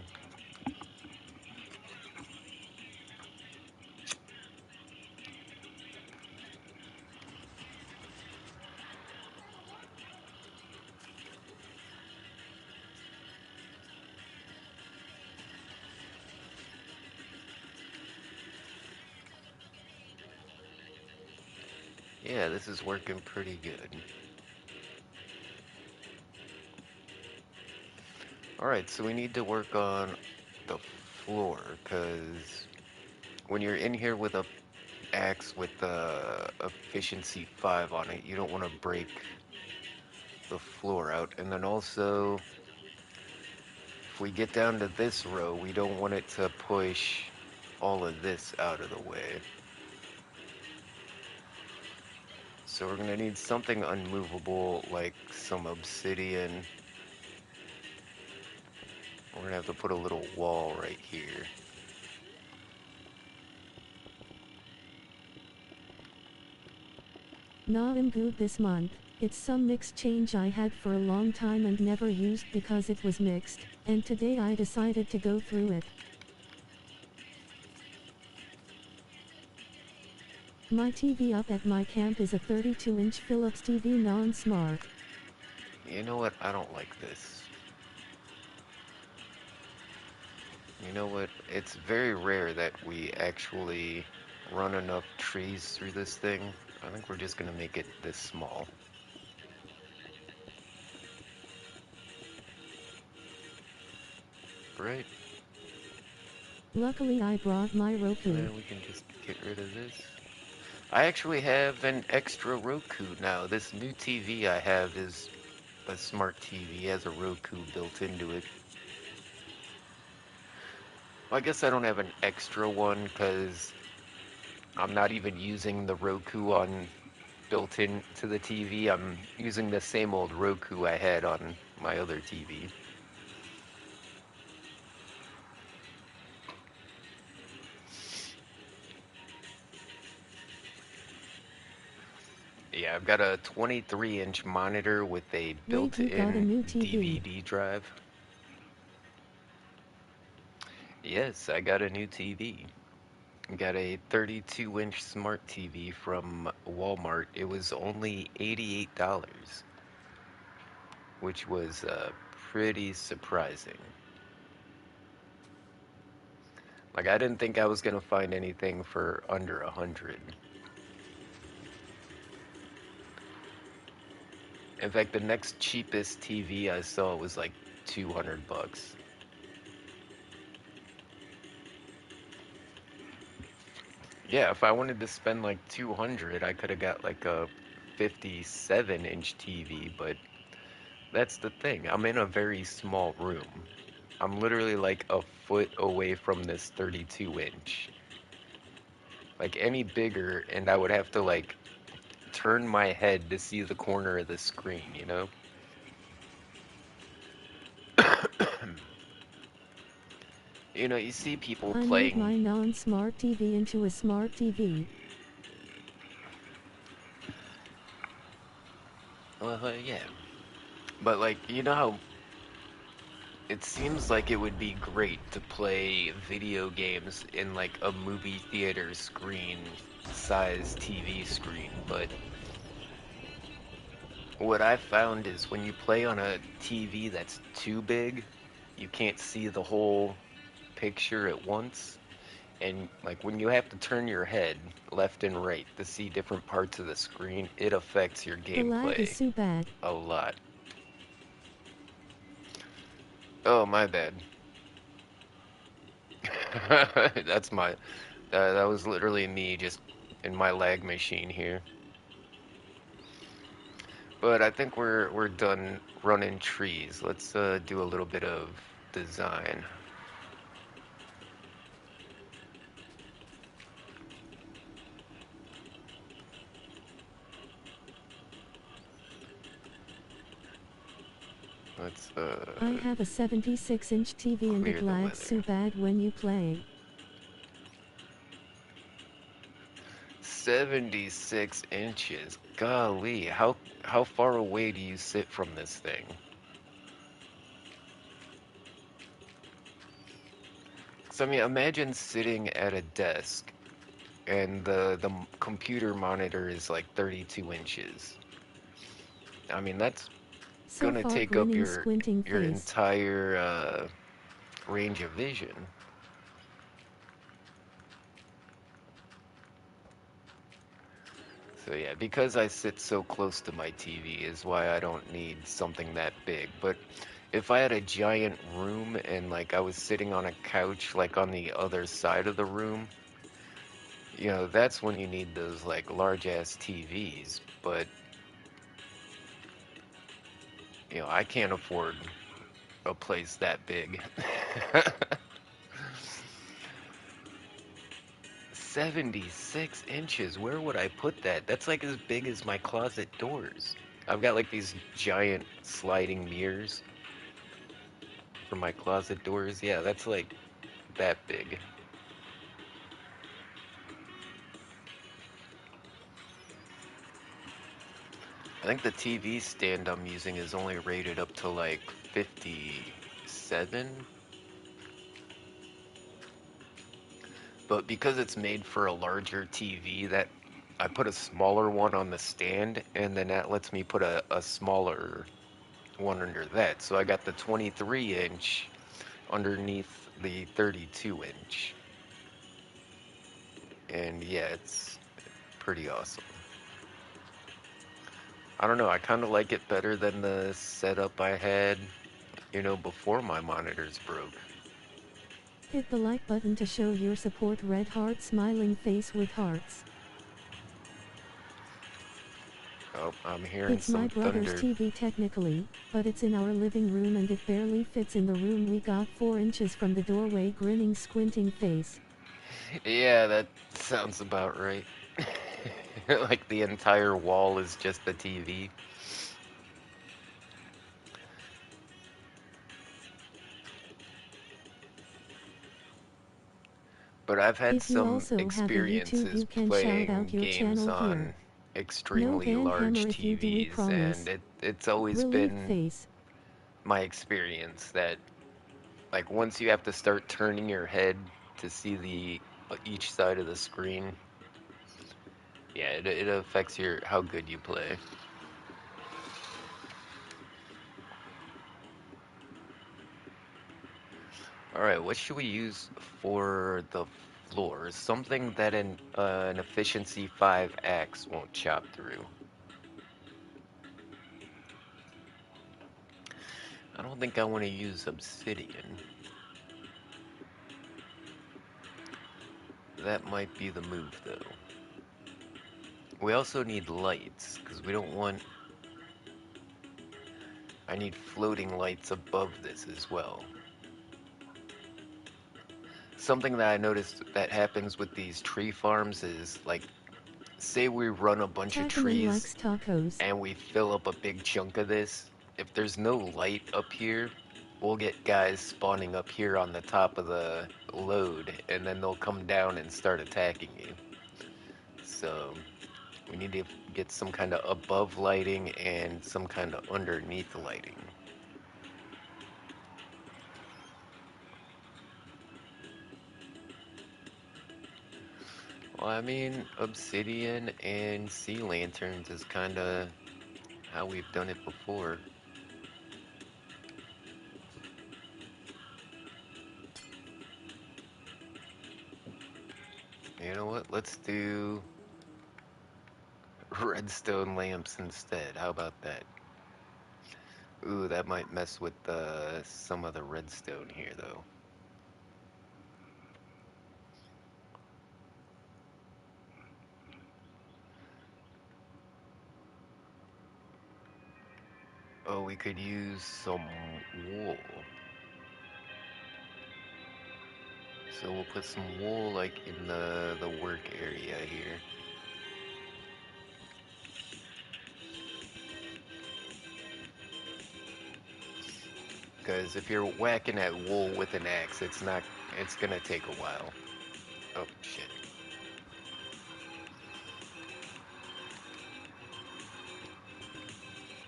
Yeah, this is working pretty good. Alright, so we need to work on the floor, because when you're in here with a axe with the efficiency 5 on it, you don't want to break the floor out. And then also, if we get down to this row, we don't want it to push all of this out of the way. So we're gonna need something unmovable, like some obsidian. We're gonna have to put a little wall right here. Nah, I'm good this month. It's some mix change I had for a long time and never used because it was mixed, and today I decided to go through it. My TV up at my camp is a 32-inch Philips TV non-smart. You know what? I don't like this. You know what? It's very rare that we actually run enough trees through this thing. I think we're just gonna make it this small. Right? Luckily I brought my Roku. And we can just get rid of this. I actually have an extra Roku now. This new TV I have is a smart TV. It has a Roku built into it. Well, I guess I don't have an extra one because I'm not even using the Roku on built into the TV. I'm using the same old Roku I had on my other TV. Yeah, I've got a 23-inch monitor with a Wait, you got a built-in new TV? DVD drive. Yes, I got a new TV. Got a 32-inch smart TV from Walmart. It was only $88, which was pretty surprising. Like, I didn't think I was gonna find anything for under 100. In fact, the next cheapest TV I saw was like 200 bucks. Yeah, if I wanted to spend like 200, I could have got like a 57-inch TV, but that's the thing. I'm in a very small room. I'm literally like a foot away from this 32-inch. Like any bigger, and I would have to like turn my head to see the corner of the screen, you know? You know, you see people I made playing. my non-smart TV into a smart TV. Well, yeah. But like, you know how it seems like it would be great to play video games in like a movie theater screen size TV screen, but what I found is when you play on a TV that's too big, you can't see the whole picture at once. And like when you have to turn your head left and right to see different parts of the screen, it affects your The lag is gameplay so bad. a lot. Oh, my bad. That's my that was literally me just in my lag machine here. But I think we're done running trees. Let's do a little bit of design. Let's I have a 76-inch TV and clear it the lags weather. so bad when you play. 76 inches. Golly, how far away do you sit from this thing? So I mean, imagine sitting at a desk and the computer monitor is like 32 inches. I mean, that's So gonna far take up grinning squinting your face. entire range of vision. So yeah, because I sit so close to my TV is why I don't need something that big. But if I had a giant room and like I was sitting on a couch like on the other side of the room, you know, that's when you need those like large ass TVs. But you know, I can't afford a place that big. 76 inches. Where would I put that? That's like as big as my closet doors. I've got like these giant sliding mirrors for my closet doors. Yeah, that's like that big. I think the TV stand I'm using is only rated up to like 57, but because it's made for a larger TV, that I put a smaller one on the stand, and then that lets me put a smaller one under that. So I got the 23 inch underneath the 32 inch. And yeah, it's pretty awesome. I don't know, I kind of like it better than the setup I had, before my monitors broke. Hit the like button to show your support. Red heart smiling face with hearts. Oh, I'm hearing It's my some brother's thunder. TV technically, but it's in our living room and it barely fits in the room we got 4 inches from the doorway. Grinning squinting face. Yeah, that sounds about right. Like the entire wall is just the TV. But I've had If you some also have a YouTube experiences you can shout out playing your games channel here. on No extremely ban hammer large if you do, we TVs, and promise. it's always Relieved been face. my experience that, like, once you have to start turning your head to see the each side of the screen, yeah, it affects your how good you play. All right, what should we use for the floors? Something that an efficiency 5 axe won't chop through. I don't think I want to use obsidian. That might be the move, though. We also need lights, because we don't want... I need floating lights above this as well. Something that I noticed that happens with these tree farms is, like, say we run a bunch of Tacoman trees likes tacos. and we fill up a big chunk of this. If there's no light up here, we'll get guys spawning up here on the top of the load, and then they'll come down and start attacking you. So we need to get some kind of above lighting and some kind of underneath lighting. Well, I mean, obsidian and sea lanterns is kind of how we've done it before. You know what? Let's do redstone lamps instead. How about that? Ooh, that might mess with some of the redstone here, though. Oh, we could use some wool. So we'll put some wool like in the work area here. Because if you're whacking at wool with an axe, it's gonna take a while. Oh, shit.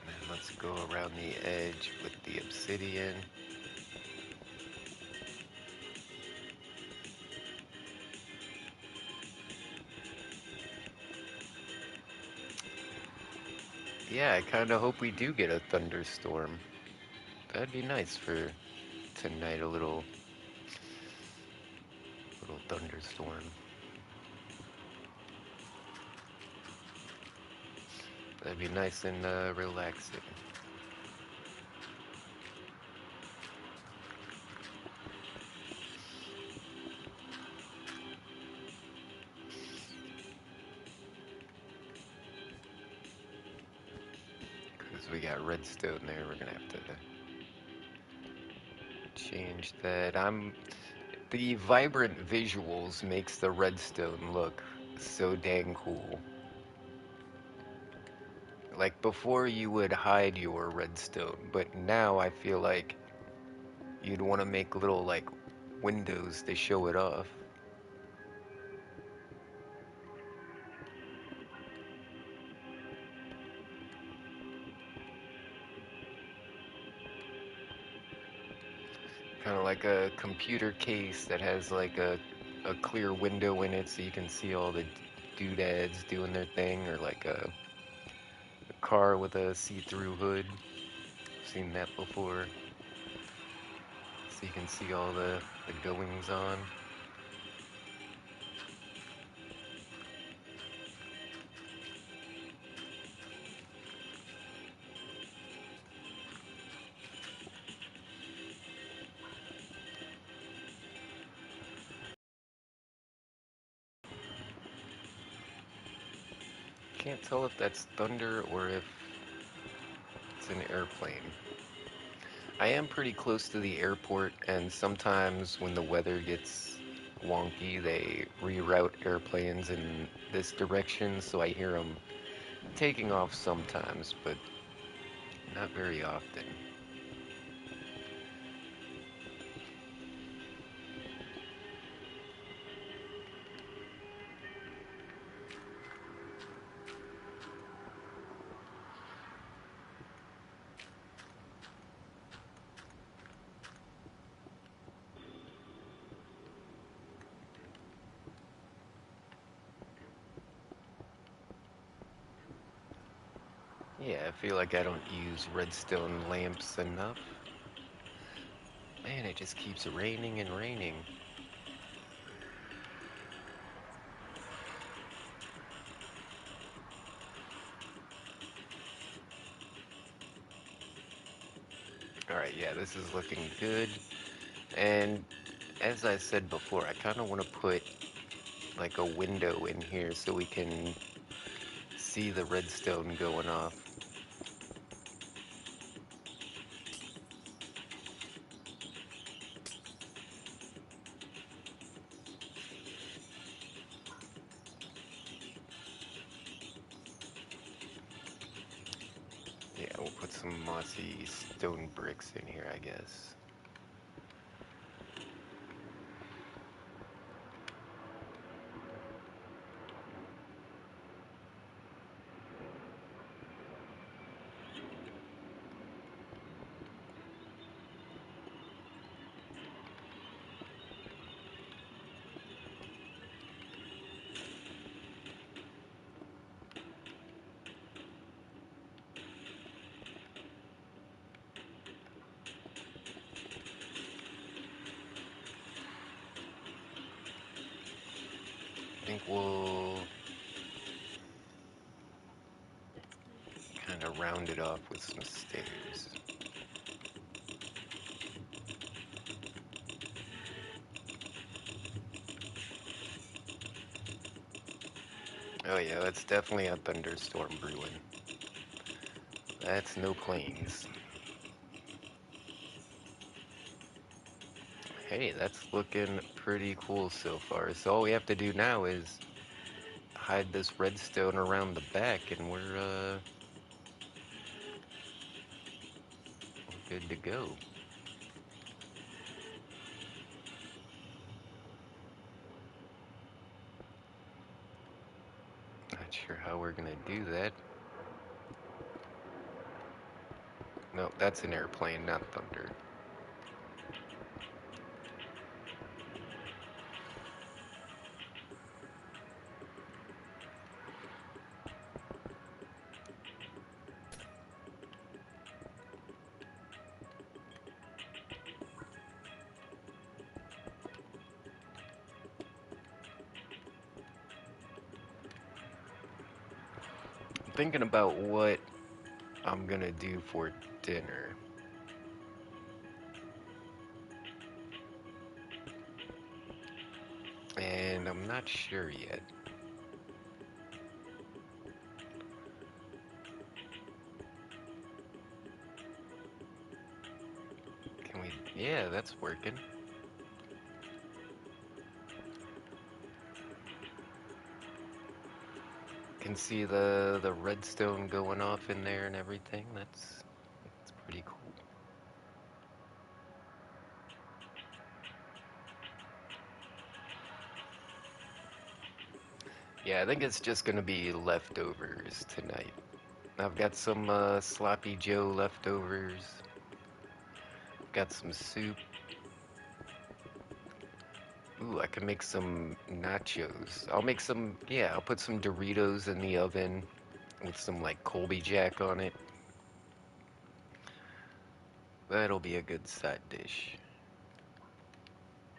And let's go around the edge with the obsidian. Yeah, I kind of hope we do get a thunderstorm. That'd be nice for tonight, a little thunderstorm. That'd be nice and relaxing. Because we got redstone there, we're gonna have to change that. The vibrant visuals makes the redstone look so dang cool. Like before you would hide your redstone, but now I feel like you'd want to make little like windows to show it off. Kind of like a computer case that has like a clear window in it so you can see all the doodads doing their thing, or like a car with a see-through hood. Seen that before. So you can see all the goings on. Can't tell if that's thunder or if it's an airplane. I am pretty close to the airport, and sometimes when the weather gets wonky, they reroute airplanes in this direction, so I hear them taking off sometimes, but not very often. Yeah, I feel like I don't use redstone lamps enough. Man, it just keeps raining and raining. Alright, yeah, this is looking good. And as I said before, I kind of want to put like a window in here so we can see the redstone going off. Yeah, we'll put some mossy stone bricks in here, I guess. I think we'll kind of round it off with some stairs. Oh yeah, that's definitely a thunderstorm brewing. That's no planes. Hey, that's looking pretty cool so far. So all we have to do now is hide this redstone around the back and we're good to go. Not sure how we're gonna do that. No, that's an airplane, not thunder. I'm thinking about what I'm gonna do for dinner. And I'm not sure yet. Can we? Yeah, that's working. can see the redstone going off in there and everything. That's pretty cool. Yeah, I think it's just gonna be leftovers tonight. I've got some sloppy Joe leftovers. Got some soup. Ooh, I can make some nachos. I'll make some, yeah, I'll put some Doritos in the oven with some like Colby Jack on it. That'll be a good side dish.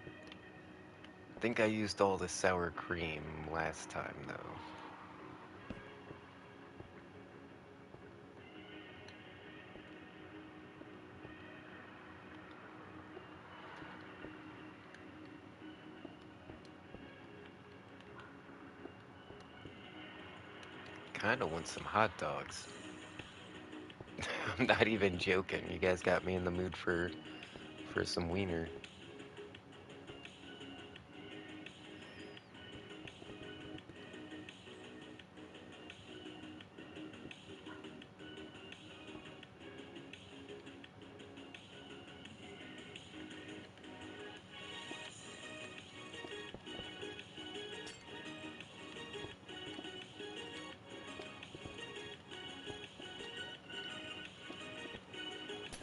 I think I used all the sour cream last time though. Kinda want some hot dogs. I'm not even joking. You guys got me in the mood for some wiener.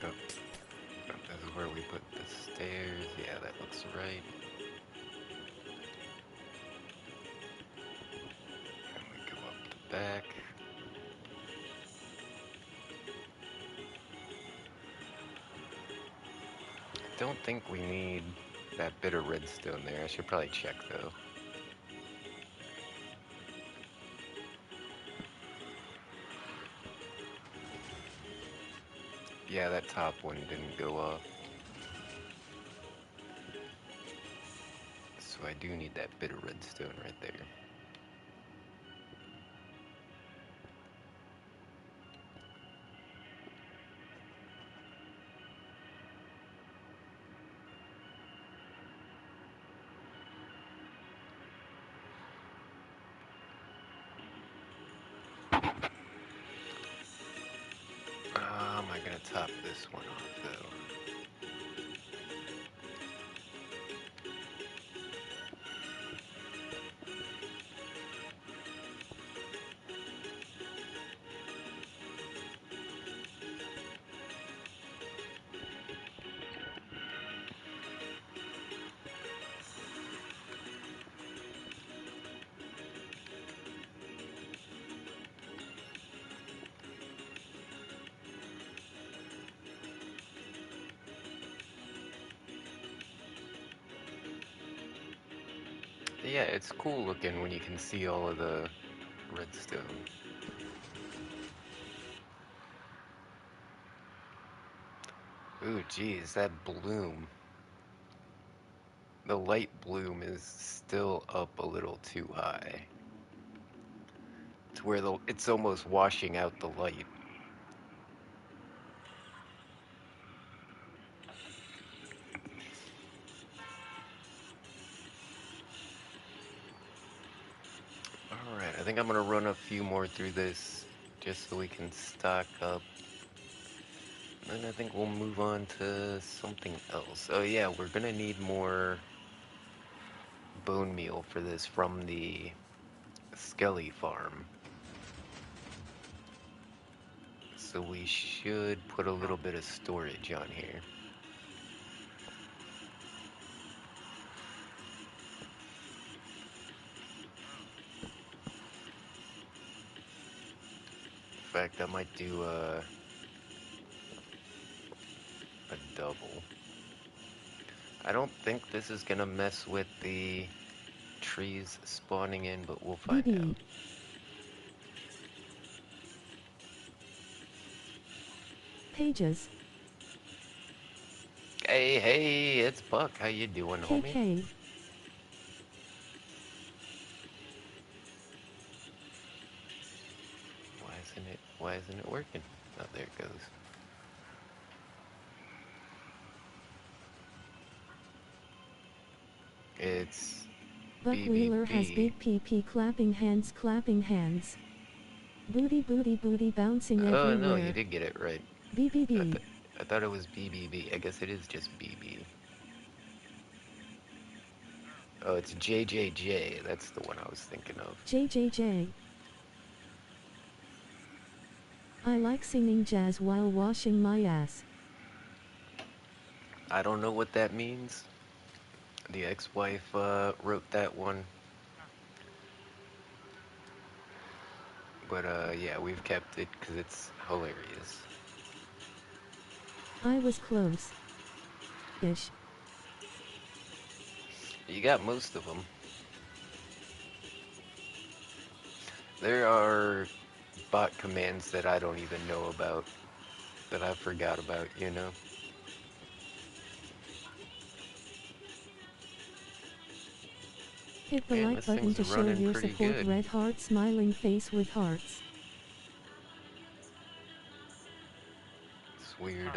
Oh, this is where we put the stairs. Yeah, that looks right. And we go up the back. I don't think we need that bit of redstone there. I should probably check though. Yeah, that top one didn't go off. So I do need that bit of redstone right there. How am I gonna top this one off though? Yeah, it's cool looking when you can see all of the redstone. Ooh, geez, that bloom. The light bloom is still up a little too high. To where it's almost washing out the light. Alright, I think I'm gonna run a few more through this just so we can stock up. Then I think we'll move on to something else. Oh yeah, we're gonna need more bone meal for this from the Skelly farm. So we should put a little bit of storage on here. In fact, I might do a double. I don't think this is gonna mess with the trees spawning in, but we'll find out. BB. Pages. Hey, hey, it's Buck. How you doing, homie? KK. Why isn't it working? Oh, there it goes. Buck It's Wheeler has BBB. big PP clapping hands clapping hands. Booty booty booty bouncing Oh no, you everywhere. did get it right. I, BBB. th I thought it was BBB. I guess it is just BB. Oh, it's JJJ. That's the one I was thinking of. JJJ. I like singing jazz while washing my ass. I don't know what that means. The ex-wife wrote that one. But yeah, we've kept it because it's hilarious. I was close. Ish. You got most of them. There are bot commands that I don't even know about, that I forgot about, you know? Hit the Man, like this button thing's to show running your pretty support. good. Red heart smiling face with hearts. This weird,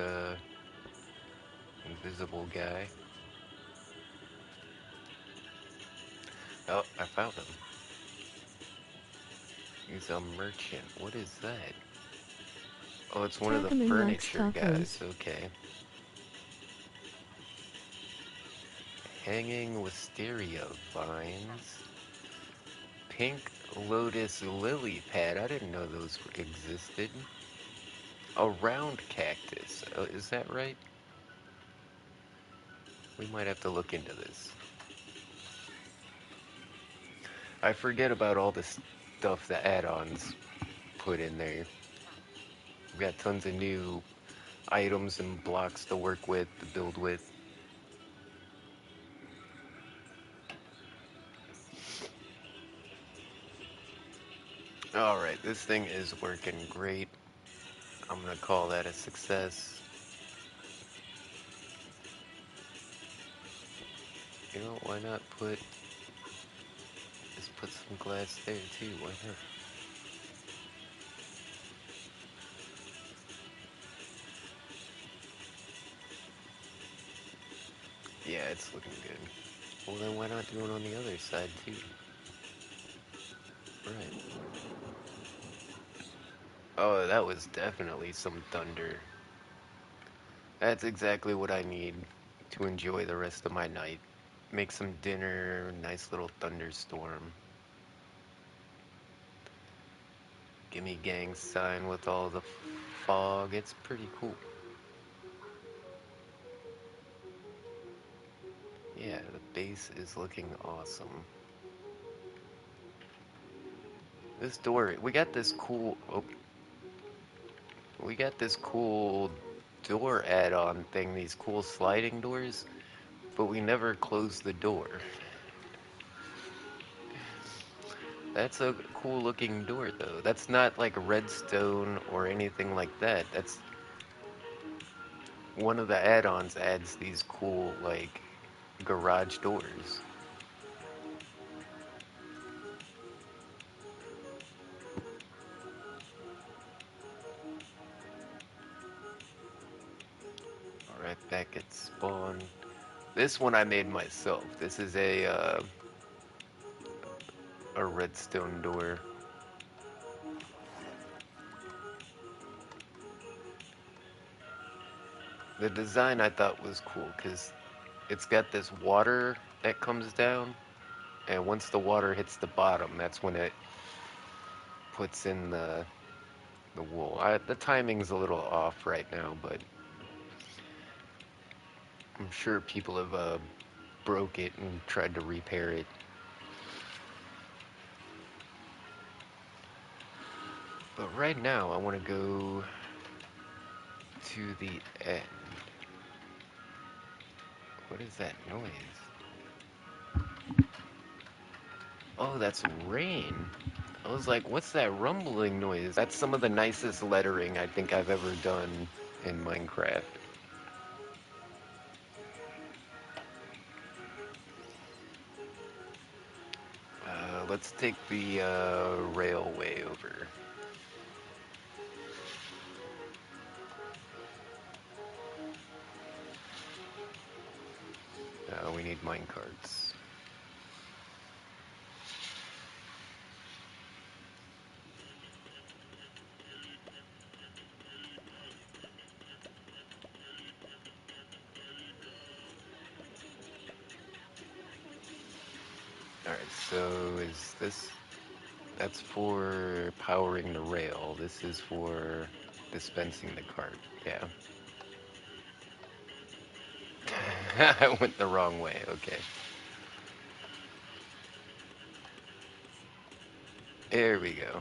invisible guy. Oh, I found him. He's a merchant. What is that? Oh, it's one of the Tacoman likes furniture tacos. guys. Okay. Hanging wisteria vines. Pink lotus lily pad. I didn't know those existed. A round cactus. Is that right? We might have to look into this. I forget about all the stuff the add-ons put in there. We've got tons of new items and blocks to work with, to build with. Alright, this thing is working great. I'm gonna call that a success. You know, why not just put some glass there too, why not? Yeah, it's looking good. Well then why not do it on the other side too? Right. Oh, that was definitely some thunder. That's exactly what I need to enjoy the rest of my night. Make some dinner, nice little thunderstorm. Gimme gang sign with all the fog. It's pretty cool. Yeah, the base is looking awesome. This door, we got this cool door add-on thing, these cool sliding doors, but we never closed the door. That's a cool looking door though. That's not like redstone or anything like that. That's one of the add-ons adds these cool like garage doors. Alright, back at spawn. This one I made myself. This is a redstone door. The design I thought was cool because it's got this water that comes down, and once the water hits the bottom, that's when it puts in the wool. The timing's a little off right now, but I'm sure people have broke it and tried to repair it. But right now, I want to go to the end. What is that noise? Oh, that's rain. I was like, what's that rumbling noise? That's some of the nicest lettering I think I've ever done in Minecraft. Let's take the railway over. We need minecarts. Alright, so is this... That's for powering the rail. This is for dispensing the cart. Yeah. I went the wrong way. Okay. There we go.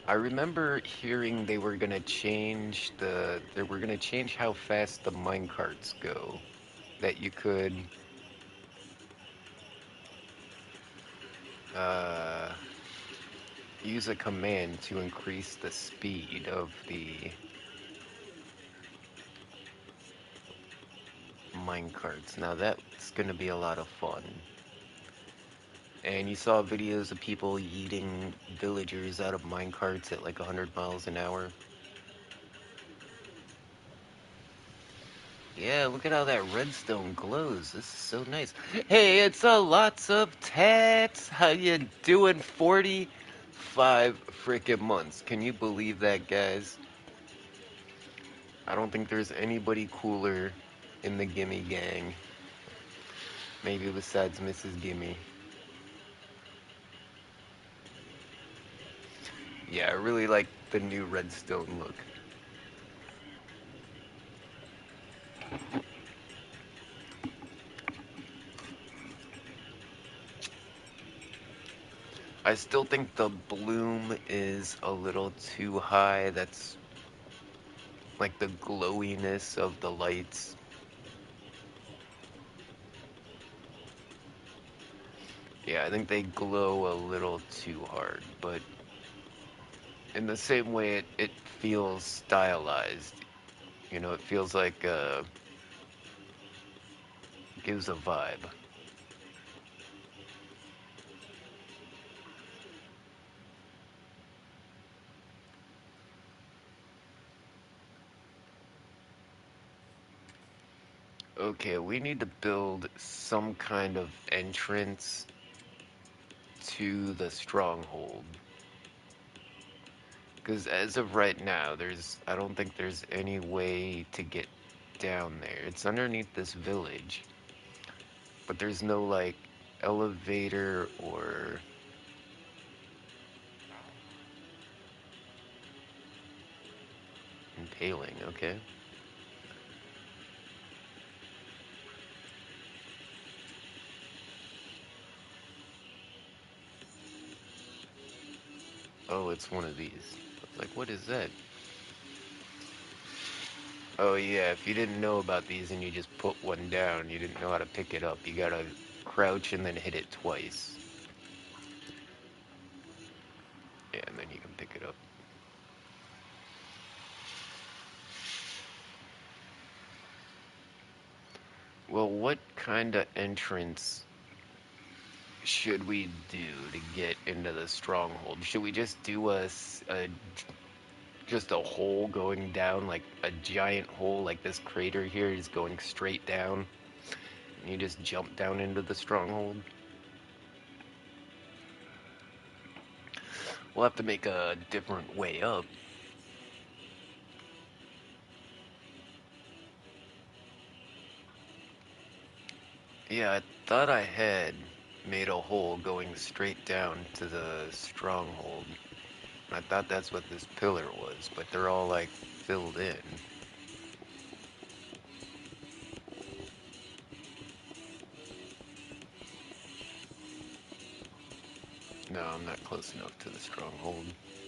I remember hearing they were gonna change how fast the minecarts go. That you could uh, use a command to increase the speed of the minecarts. Now that's gonna be a lot of fun. And you saw videos of people yeeting villagers out of minecarts at like 100 miles an hour. Yeah, look at how that redstone glows. This is so nice. Hey, it's a lots of tats. How you doing? 45 freaking months. Can you believe that, guys? I don't think there's anybody cooler in the Gimme gang. Maybe besides Mrs. Gimme. Yeah, I really like the new redstone look. I still think the bloom is a little too high. That's like the glowiness of the lights. Yeah, I think they glow a little too hard, but in the same way it feels stylized. You know, it feels like gives a vibe. Okay, we need to build some kind of entrance to the stronghold. Because as of right now, I don't think there's any way to get down there. It's underneath this village, but there's no like elevator or impaling, okay? Oh, it's one of these. Like, what is that? Oh yeah, if you didn't know about these and you just put one down, you didn't know how to pick it up. You gotta crouch and then hit it twice. Yeah, and then you can pick it up. Well, what kind of entrance should we do to get into the stronghold? Should we just do just a hole going down, like a giant hole, like this crater here is going straight down, and you just jump down into the stronghold? We'll have to make a different way up. Yeah, I thought I had made a hole going straight down to the stronghold. I thought that's what this pillar was, but they're all like filled in. No, I'm not close enough to the stronghold.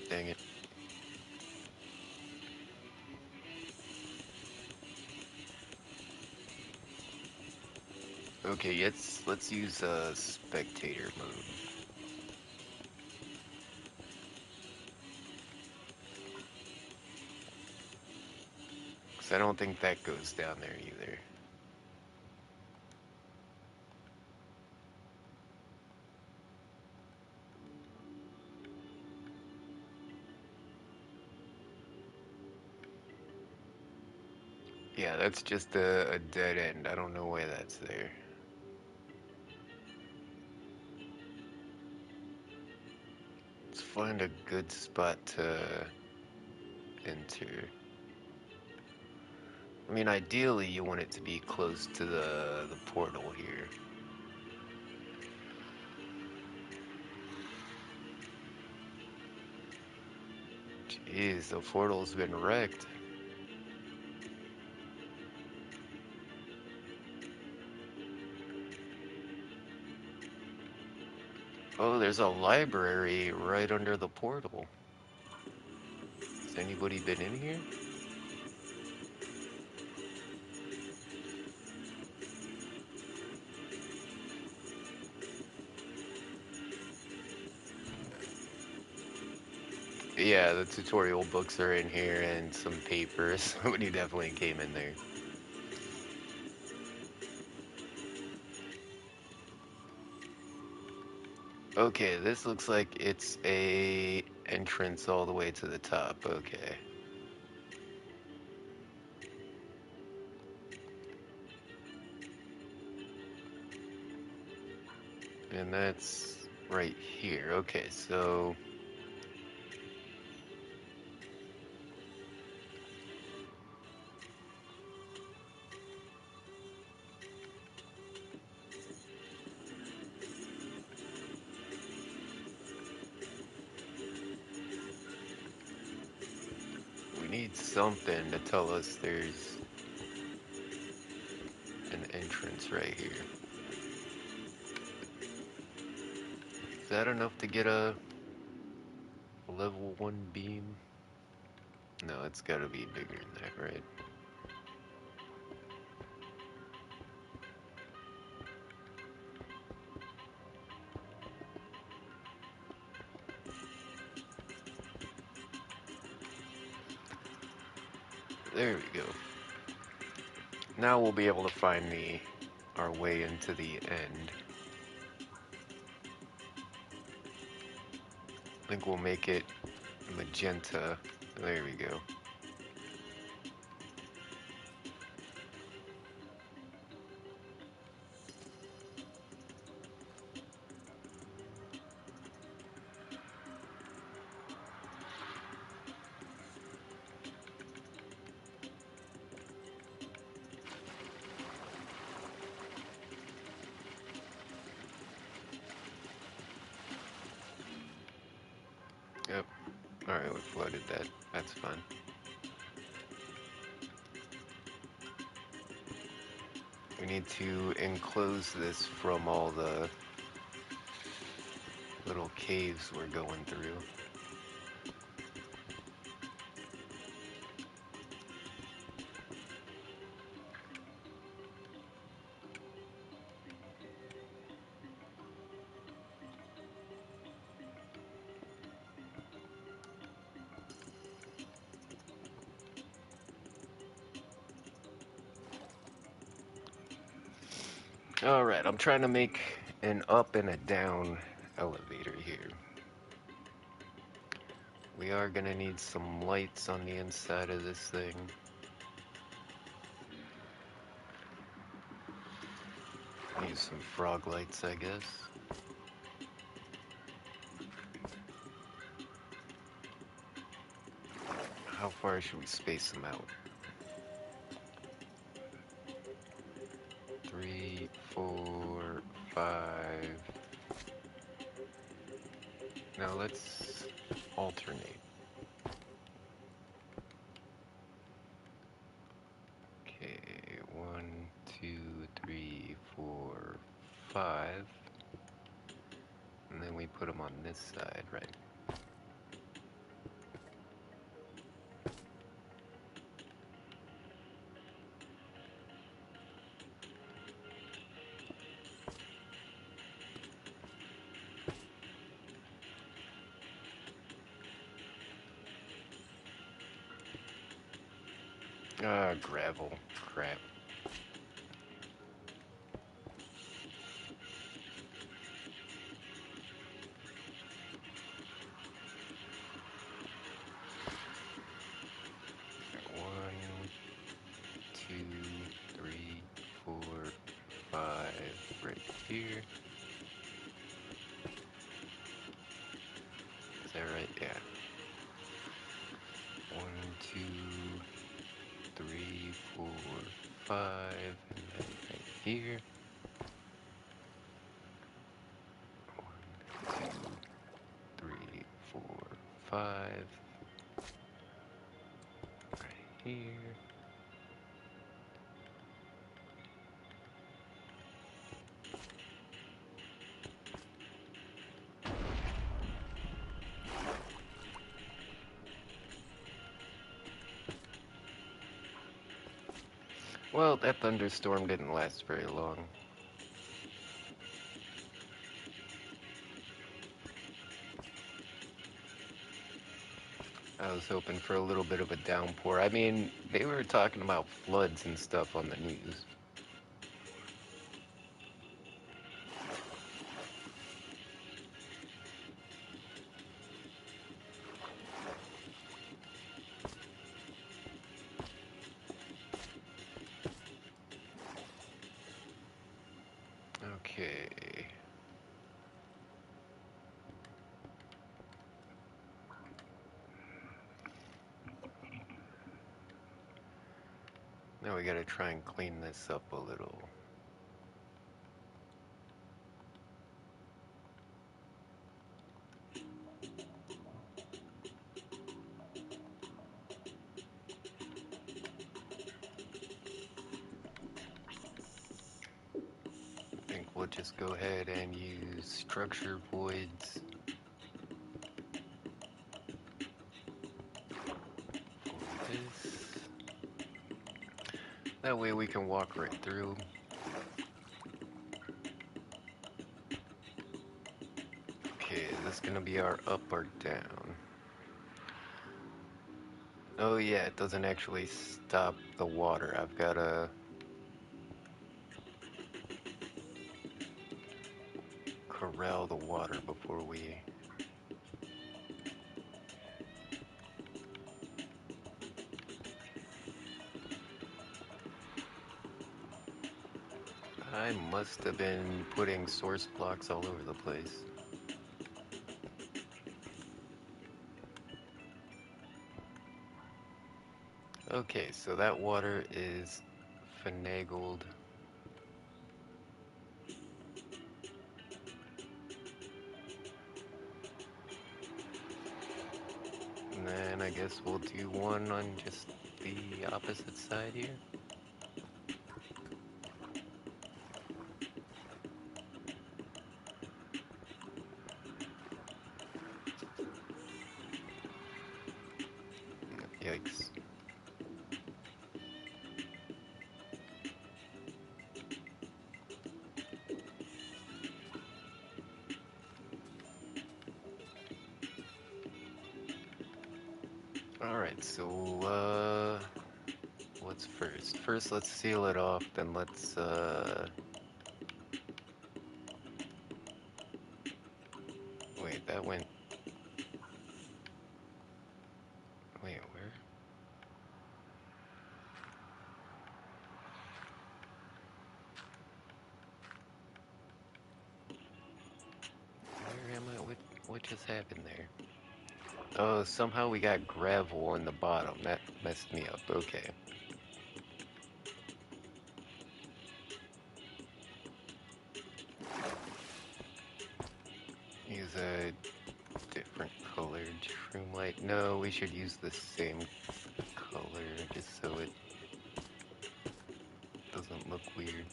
Dang it. Okay, let's use spectator mode. Cause I don't think that goes down there either. Yeah, that's just a dead end. I don't know why that's there. Let's find a good spot to enter. I mean, ideally, you want it to be close to the portal here. Jeez, the portal's been wrecked. Oh, there's a library right under the portal. Has anybody been in here? Yeah, the tutorial books are in here and some papers. Somebody definitely came in there. Okay, this looks like it's a entrance all the way to the top. Okay. And that's right here. Okay, so we need something to tell us there's an entrance right here. Is that enough to get a level 1 beam? No, it's gotta be bigger than that, right? There we go. Now we'll be able to find our way into the end. I think we'll make it magenta. There we go. Yep. Alright, we flooded that. That's fine. We need to enclose this from all the little caves we're going through. Alright, I'm trying to make an up and a down elevator here. We are gonna need some lights on the inside of this thing. Need some frog lights, I guess. How far should we space them out? 3, 4, 5. Now let's alternate. Okay, 1, 2, 3, 4, 5. And then we put them on this side, right? Ah, gravel. Crap. One, two, three, 4, 5, right here. Is that right? Yeah. 1, 2, 3, 4, 5, and then right here. 1, 2, 3, 4, 5. Right here. Well, that thunderstorm didn't last very long. I was hoping for a little bit of a downpour. I mean, they were talking about floods and stuff on the news. Okay. Now we gotta try and clean this up a little. I think we'll just go ahead and use structure voids for this. That way we can walk right through. Okay, is this gonna be our up or down? Oh yeah, it doesn't actually stop the water. I've gotta corral the water before we... I must have been putting source blocks all over the place. Okay, so that water is finagled. And then I guess we'll do one on just the opposite side here. Yikes. Alright, so, what's first? First, let's seal it off, then let's, wait, that went... Wait, where? Where am I? What just happened there? Oh, somehow we got gravel in the bottom. That messed me up. Okay. Use a different colored shroom light. No, we should use the same color just so it doesn't look weird.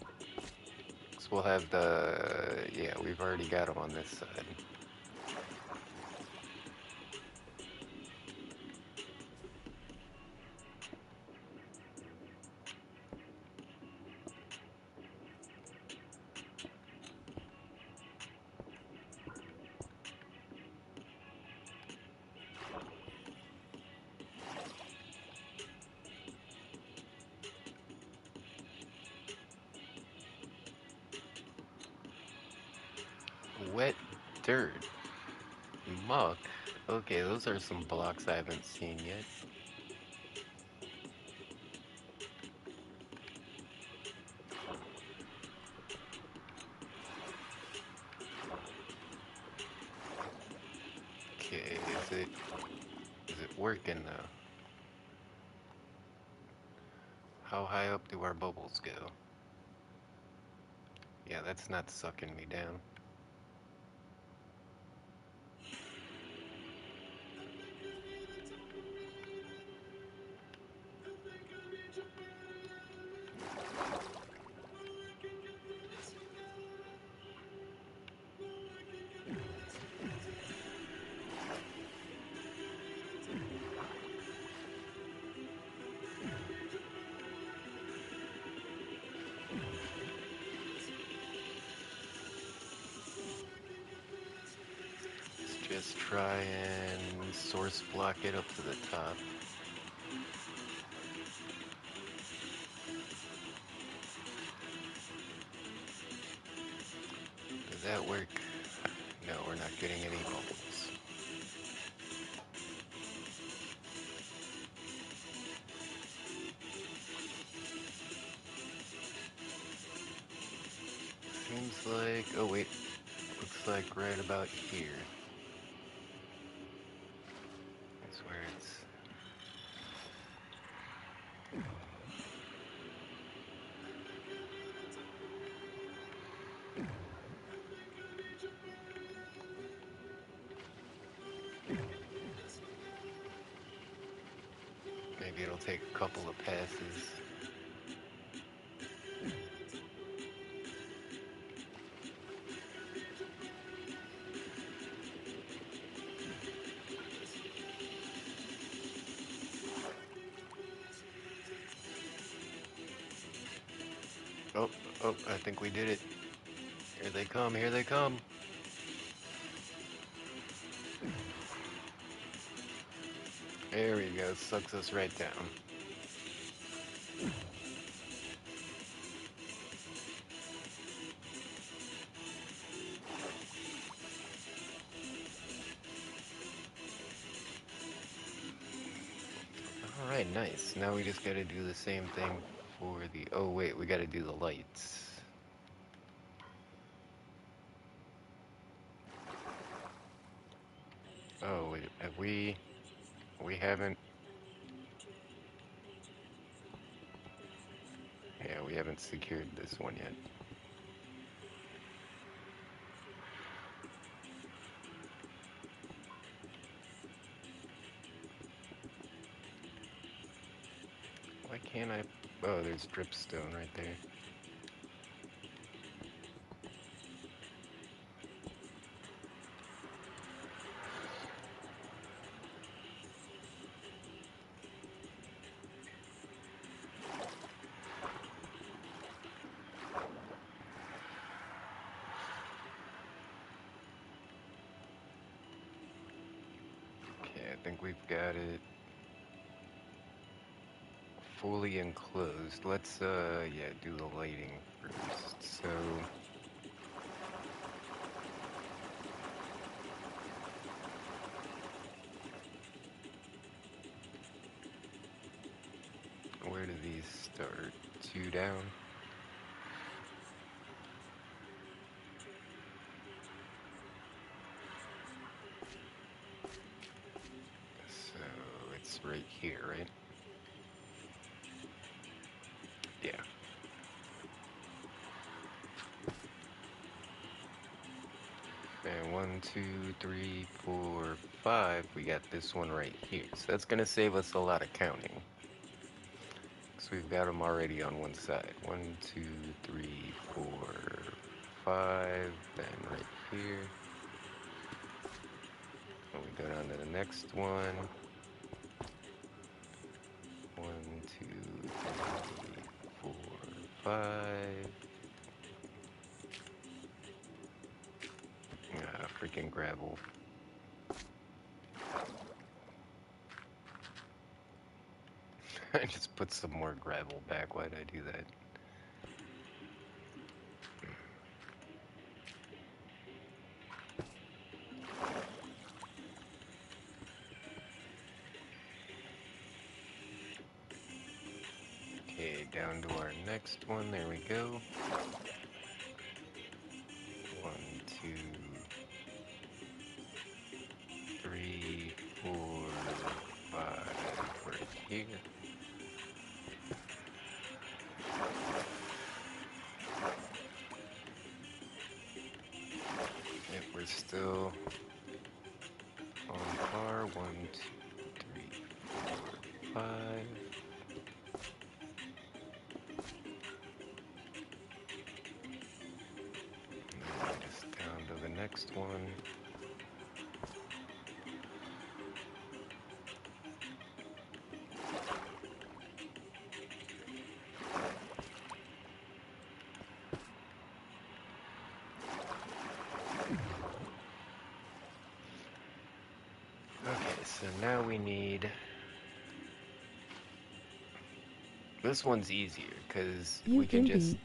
So we'll have the... Yeah, we've already got them on this side. Wet dirt. Muck. Okay, those are some blocks I haven't seen yet. Okay, is it working though? How high up do our bubbles go? Yeah, that's not sucking me down. Let's just try and source block it up to the top. Does that work? No, we're not getting any bubbles. Seems like, oh wait, looks like right about here. That's where it's... Maybe it'll take a couple of passes. Oh, oh, I think we did it. Here they come, here they come. There we go, sucks us right down. Alright, nice. Now we just gotta do the same thing for the... Oh wait, we gotta do the lights. Oh wait, have we... We haven't... Yeah, we haven't secured this one yet. Why can't I... Oh, there's dripstone right there. Okay, I think we've got it fully enclosed. Let's, yeah, do the lighting first. So... Where do these start? 2 down? So it's right here, right? Yeah. And 1, 2, 3, 4, 5. We got this one right here. So that's gonna save us a lot of counting. So we've got them already on one side. 1, 2, 3, 4, 5. Then right here. And we go down to the next one. 1, 2, 3, 4, 5. Ah, freaking gravel. I just put some more gravel back. Why'd I do that? Okay, down to our next one. There we go. 1, 2, 3, 4, 5. Right here. still on par. 1, 2, 3, 4, 5. And just down to the next one. Okay, so now we need... This one's easier, because You we can Gimby. just...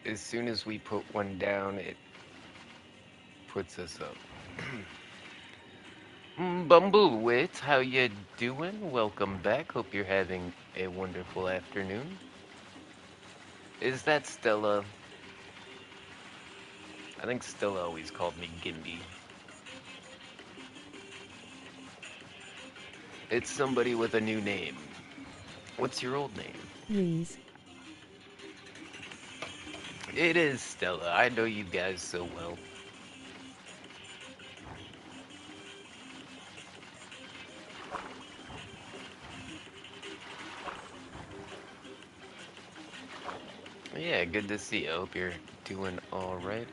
As soon as we put one down, it puts us up. Bumblewit, how you doing? Welcome back. Hope you're having a wonderful afternoon. Is that Stella? I think Stella always called me Gimby. It's somebody with a new name. What's your old name? Reese. It is Stella. I know you guys so well. Yeah, good to see you. I hope you're doing alright.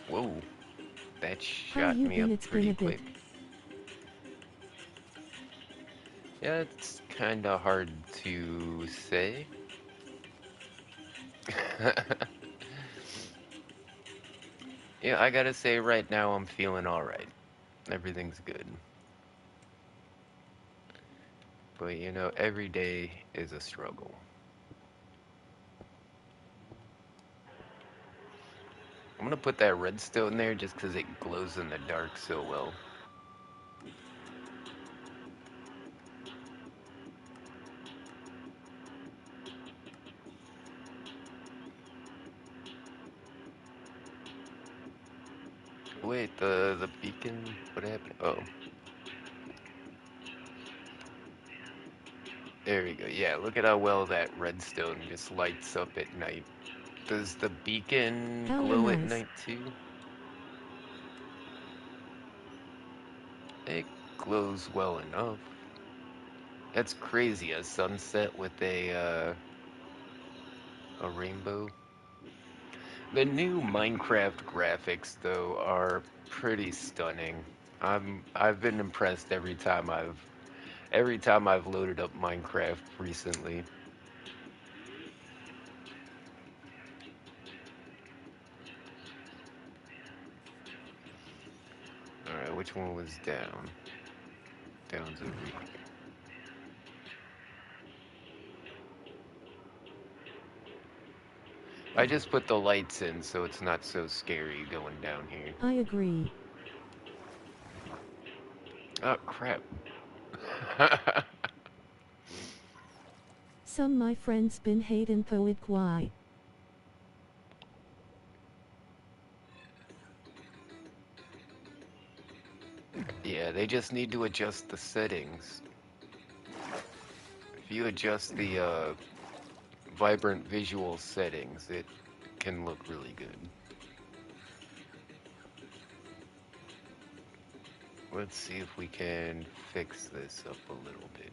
Whoa, that How shot you me been? up It's been pretty a bit. quick. Yeah, it's kinda hard to say. Yeah, I gotta say right now I'm feeling alright. Everything's good. But you know, every day is a struggle. I'm gonna put that redstone there just because it glows in the dark so well. Wait, the beacon, what happened? Oh, there we go. Yeah, look at how well that redstone just lights up at night. Does the beacon How glow at nice. night too? It glows well enough. That's crazy, a sunset with a rainbow. The new Minecraft graphics though are pretty stunning. I've been impressed every time I've loaded up Minecraft recently. Alright, which one was down? Down's over here. I just put the lights in so it's not so scary going down here. I agree. Oh crap. Some my friends been hatin' poet why. Yeah, they just need to adjust the settings. If you adjust the vibrant visual settings, it can look really good. Let's see if we can fix this up a little bit.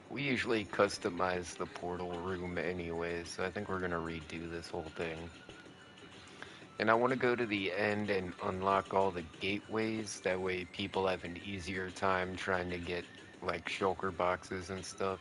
We usually customize the portal room anyway, so I think we're gonna redo this whole thing. And I want to go to the end and unlock all the gateways, that way people have an easier time trying to get like shulker boxes and stuff.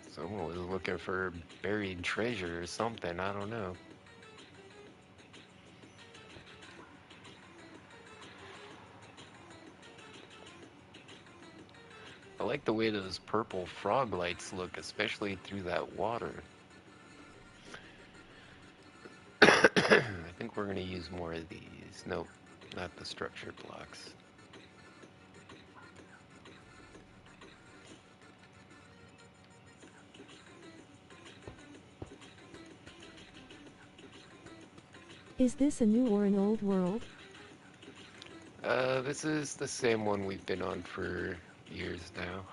Someone was looking for buried treasure or something, I don't know. I like the way those purple frog lights look, especially through that water. I think we're gonna use more of these. Nope, not the structure blocks. Is this a new or an old world? This is the same one we've been on for years now.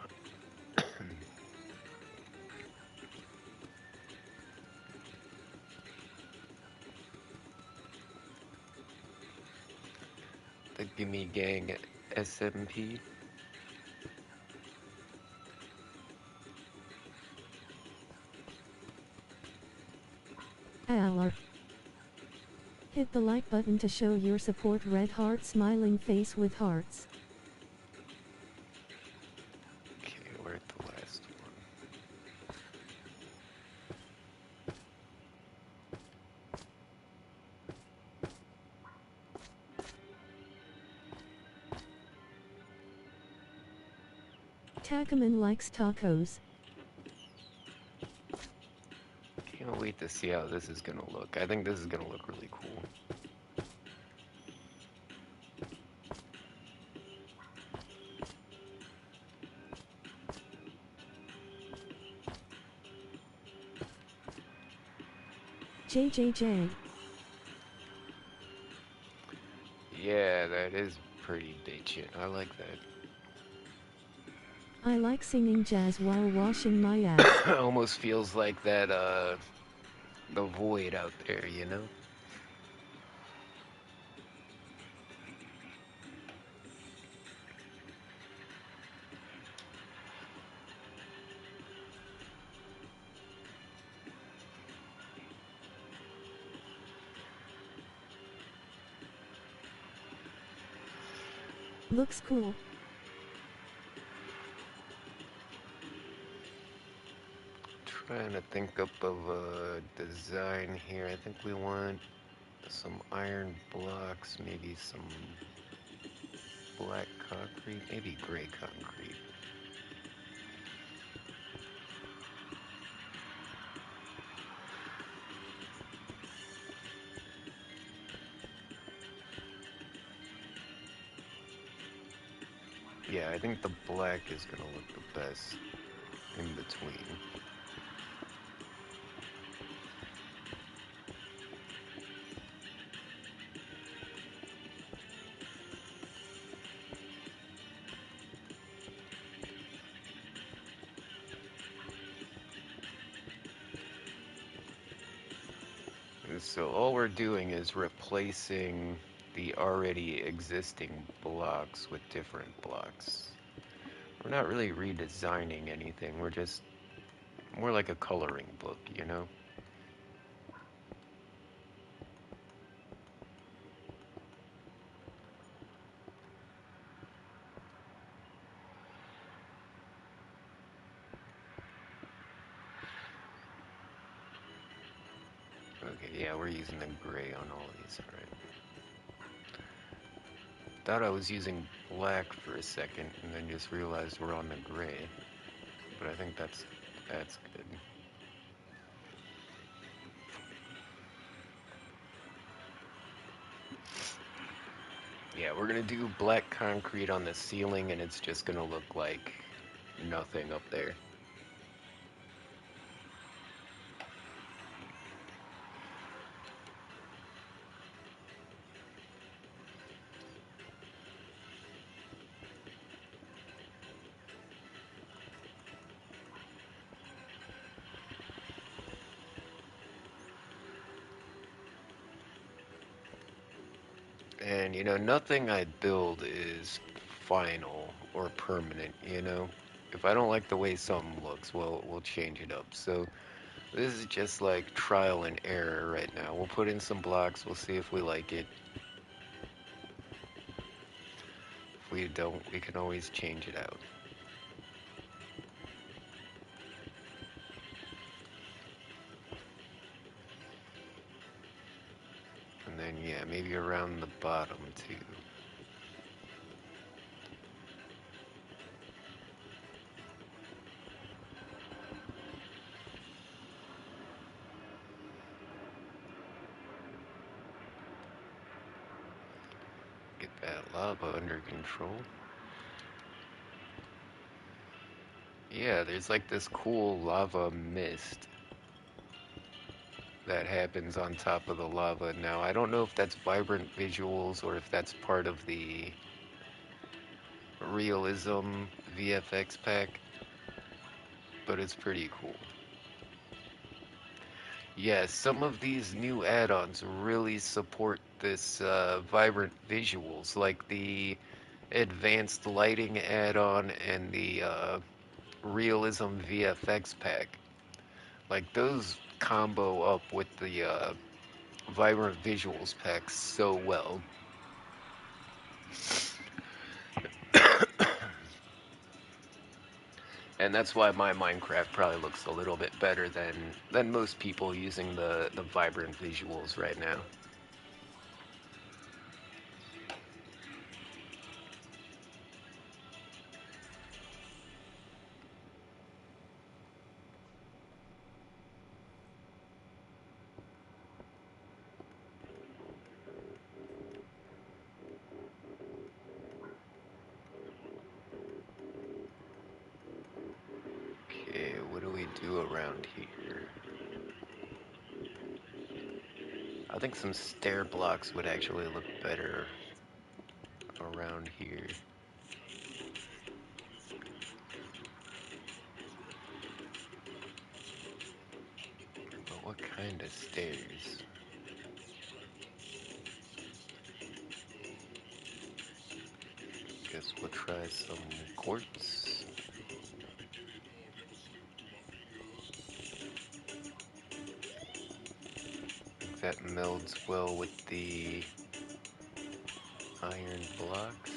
The Gimme Gang SMP. Aller. Hit the like button to show your support. Red heart smiling face with hearts. Okay, we're at the last one. Takaman likes tacos. Can't wait to see how this is gonna look. I think this is gonna look really cool. JJJ. Yeah, that is pretty bitchin'. I like that. I like singing jazz while washing my ass. Almost feels like that, the void out there, you know? Looks cool. Trying to think up of a design here. I think we want some iron blocks, maybe some black concrete, maybe gray concrete. Yeah, I think the black is gonna look the best in between. And so all we're doing is replacing the already existing blocks with different blocks. We're not really redesigning anything, we're just more like a coloring book, you know? Okay, yeah, we're using the gray on all these, alright. Thought I was using black for a second, and then just realized we're on the gray. But I think that's good. Yeah, we're gonna do black concrete on the ceiling, and it's just gonna look like nothing up there. And you know, nothing I build is final or permanent, you know? If I don't like the way something looks, well, we'll change it up. So this is just like trial and error right now. We'll put in some blocks, we'll see if we like it. If we don't, we can always change it out. And then, yeah, maybe around the bottom too. Get that lava under control. Yeah, there's like this cool lava mist. that happens on top of the lava. Now, I don't know if that's vibrant visuals or if that's part of the realism VFX pack, but it's pretty cool. Yes, some of these new add-ons really support this vibrant visuals, like the advanced lighting add-on and the realism VFX pack. Like those combo up with the vibrant visuals pack so well. And that's why my Minecraft probably looks a little bit better than most people using the vibrant visuals right now. Okay, what do we do around here? I think some stair blocks would actually look better around here. But what kind of stairs? Guess we'll try some quartz. That melds well with the iron blocks.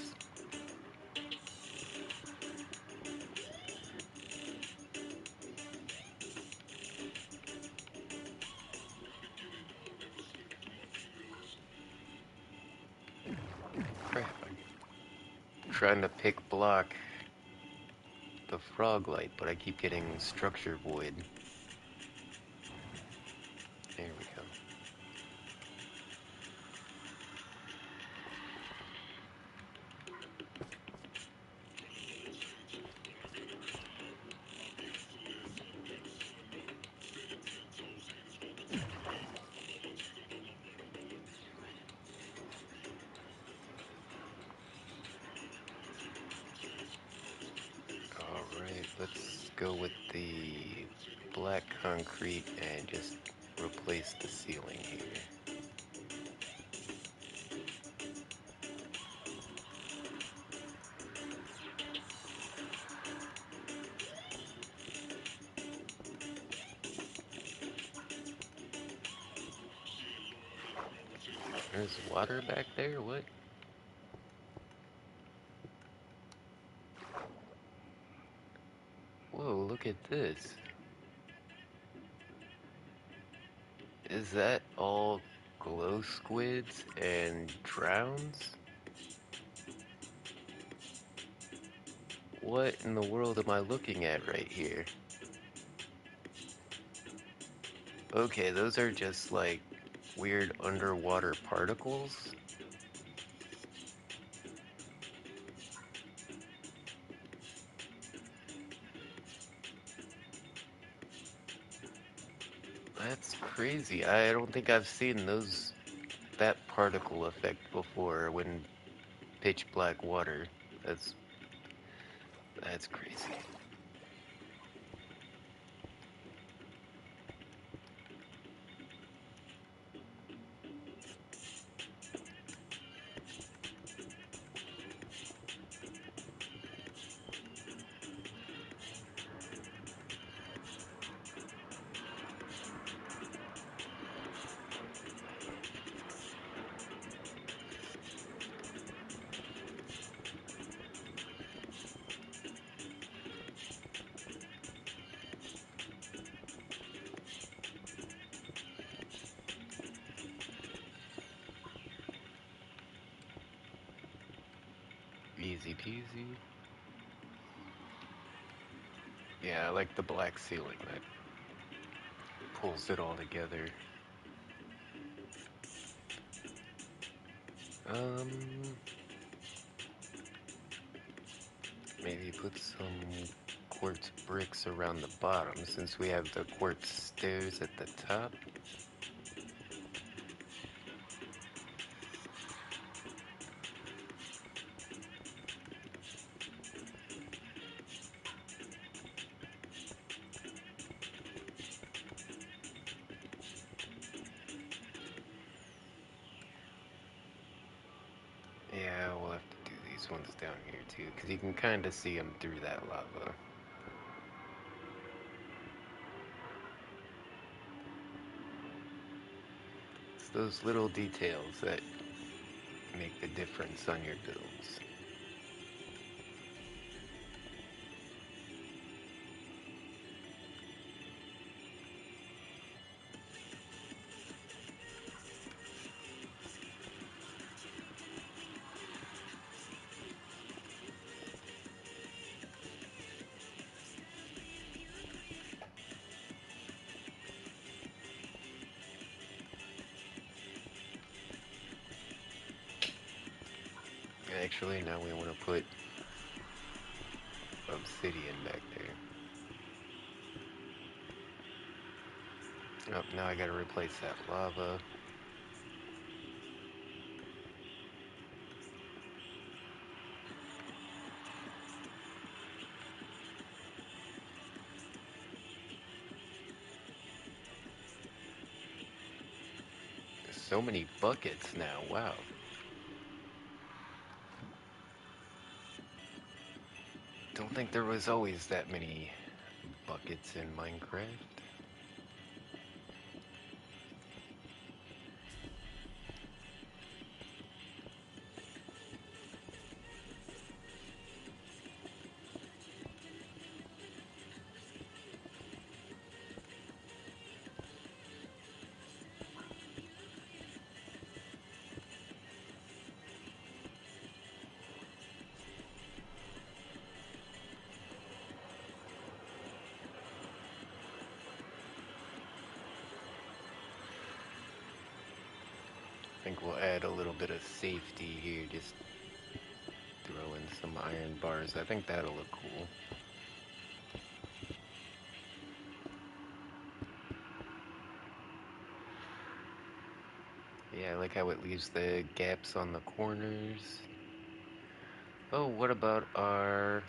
Crap, I'm trying to pick block the frog light, but I keep getting structure void. There we go. Alright, let's go with the black concrete and just replace the ceiling here. There's water back there? What? Whoa, look at this. Is that all glow squids and drowns? What in the world am I looking at right here? Okay, those are just like weird underwater particles. That's crazy. I don't think I've seen that particle effect before when pitch black water. That's that's crazy. Easy peasy. Yeah, I like the black ceiling that pulls it all together. Um, maybe put some quartz bricks around the bottom since we have the quartz stairs at the top. these ones down here too, because you can kind of see them through that lava. It's those little details that make the difference on your builds. Actually, now we want to put obsidian back there. Oh, now I gotta replace that lava. So many buckets now, wow. Don't think there was always that many buckets in Minecraft. I think we'll add a little bit of safety here, just throw in some iron bars. I think that'll look cool. Yeah, I like how it leaves the gaps on the corners. Oh, what about our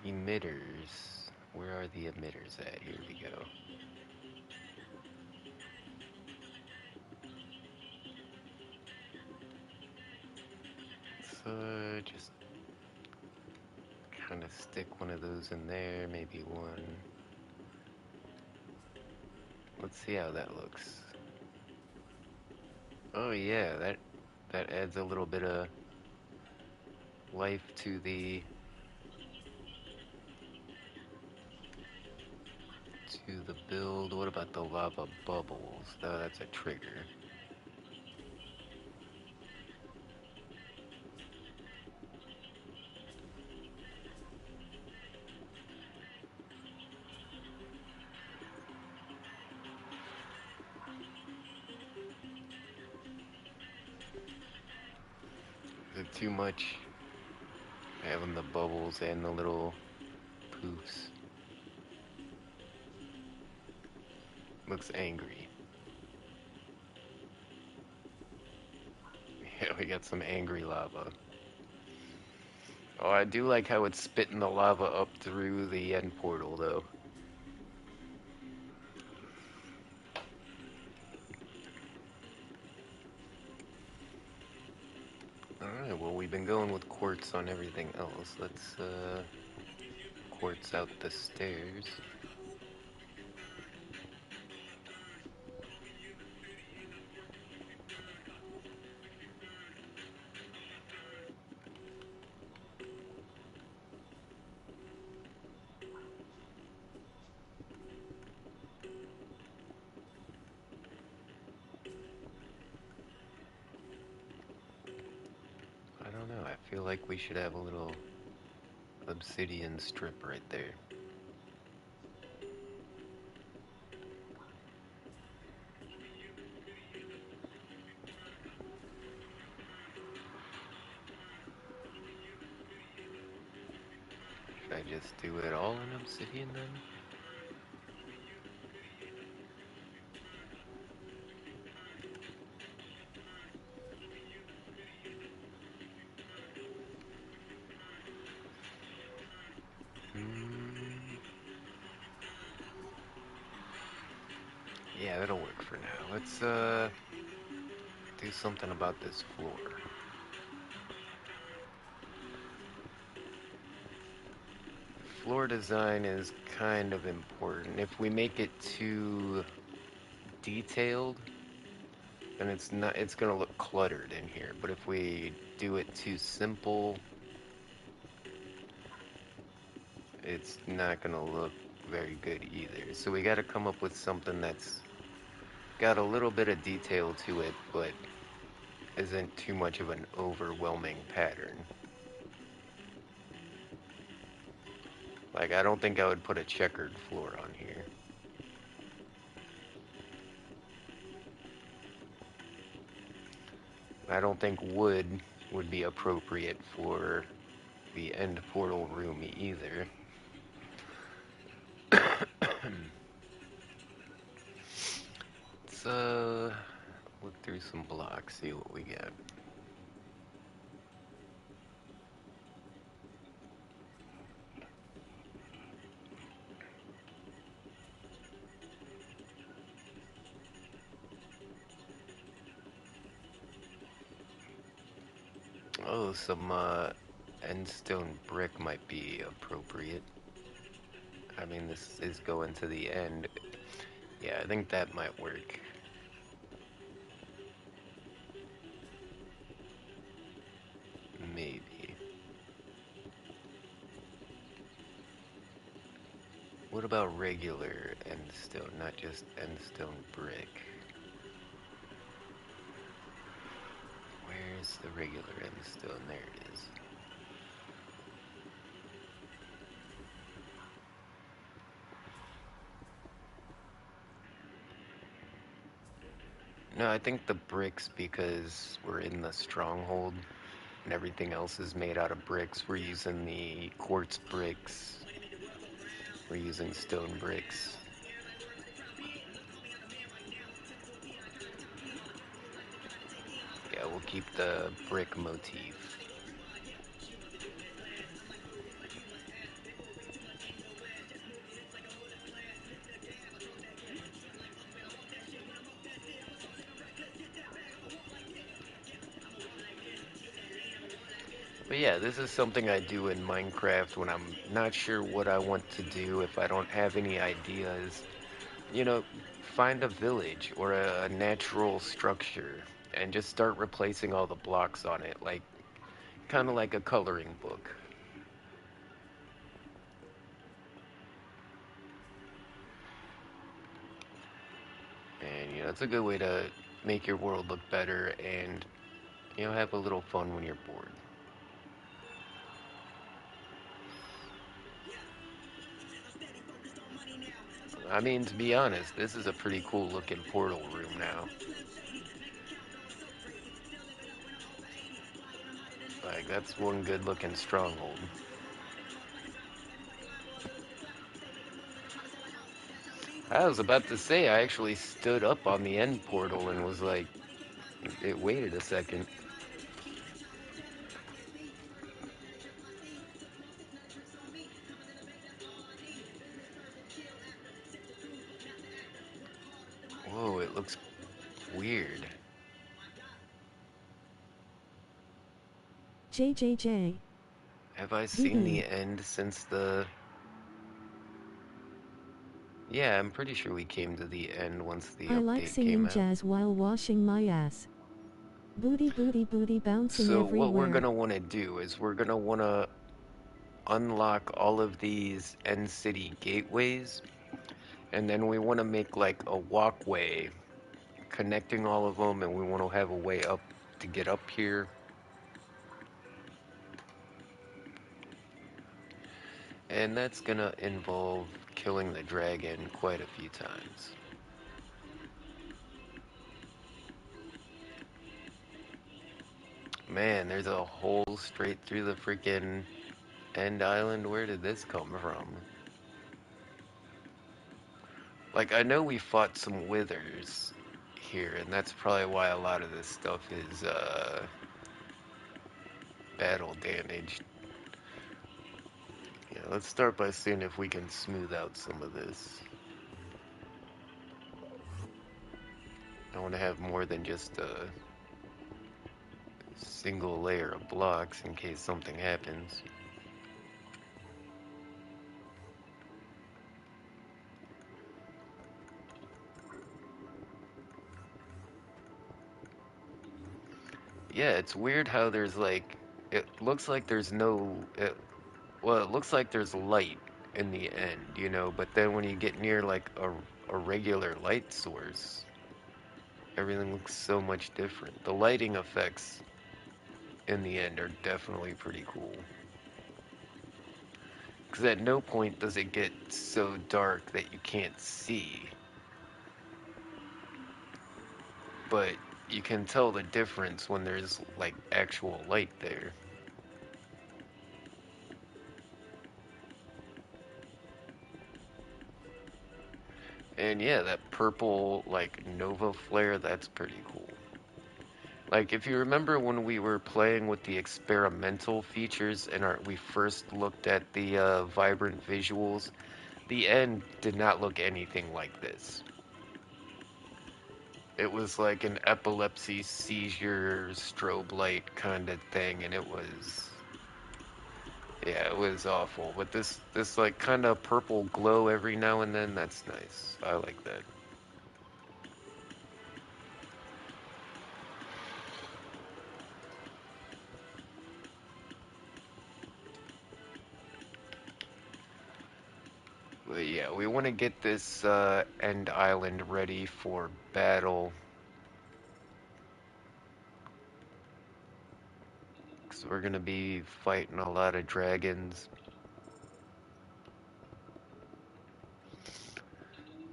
emitters? Where are the emitters at? Here we go. So just kind of stick one of those in there, maybe one. Let's see how that looks. Oh yeah, that adds a little bit of life to the build. What about the lava bubbles? Oh, that's a trigger. Is it too much having the bubbles and the little poofs? Looks angry. Yeah, we got some angry lava. Oh, I do like how it's spitting the lava up through the end portal, though. Alright, well, we've been going with quartz on everything else. Let's, quartz out the stairs. I don't know, I feel like we should have a little obsidian strip right there. Should I just do it all in obsidian then? Hmm. Yeah, that'll work for now. Let's do something about this floor. floor design is kind of important. If we make it too detailed, then it's gonna look cluttered in here. But if we do it too simple, it's not gonna look very good either. So we gotta come up with something that's got a little bit of detail to it, but isn't too much of an overwhelming pattern. Like, I don't think I would put a checkered floor on here. I don't think wood would be appropriate for the end portal room either. Let's look through some blocks, see what we got. Oh, some end stone brick might be appropriate. I mean, this is going to the end. Yeah, I think that might work. Maybe. What about regular end stone, not just end stone brick? Where's the regular end stone? There it is. No, I think the bricks, because we're in the stronghold and everything else is made out of bricks. We're using the quartz bricks. We're using stone bricks. Yeah, we'll keep the brick motif. But yeah, this is something I do in Minecraft when I'm not sure what I want to do, if I don't have any ideas. You know, find a village or a natural structure and just start replacing all the blocks on it, like kind of like a coloring book. And you know, it's a good way to make your world look better and you know, have a little fun when you're bored. I mean, to be honest, this is a pretty cool looking portal room now. Like, that's one good looking stronghold. I was about to say, I actually stood up on the end portal and was like, it waited a second. Whoa, it looks weird. JJJ. Have I seen BB. the end since the... Yeah, I'm pretty sure we came to the end once the I like update came singing out. jazz while washing my ass. Booty booty booty bouncing So what we're everywhere. gonna want to do is we're gonna want to unlock all of these end city gateways, and then we want to make like a walkway connecting all of them, and we want to have a way up to get up here. And that's gonna involve killing the dragon quite a few times. Man, there's a hole straight through the freaking end island. Where did this come from? Like, I know we fought some withers here, and that's probably why a lot of this stuff is, battle damaged. Yeah, let's start by seeing if we can smooth out some of this. I want to have more than just a single layer of blocks in case something happens. Yeah, it's weird how there's like, it looks like there's no, well, it looks like there's light in the end, you know, but then when you get near like a regular light source, everything looks so much different. The lighting effects in the end are definitely pretty cool. Because at no point does it get so dark that you can't see, but you can tell the difference when there's like actual light there. And yeah, that purple like nova flare, that's pretty cool. Like if you remember when we were playing with the experimental features and we first looked at the vibrant visuals, the end did not look anything like this. It was like an epilepsy seizure strobe light kind of thing, and it was, yeah, it was awful. But this like kind of purple glow every now and then, that's nice. I like that. But yeah, we want to get this end island ready for battle. Because we're going to be fighting a lot of dragons.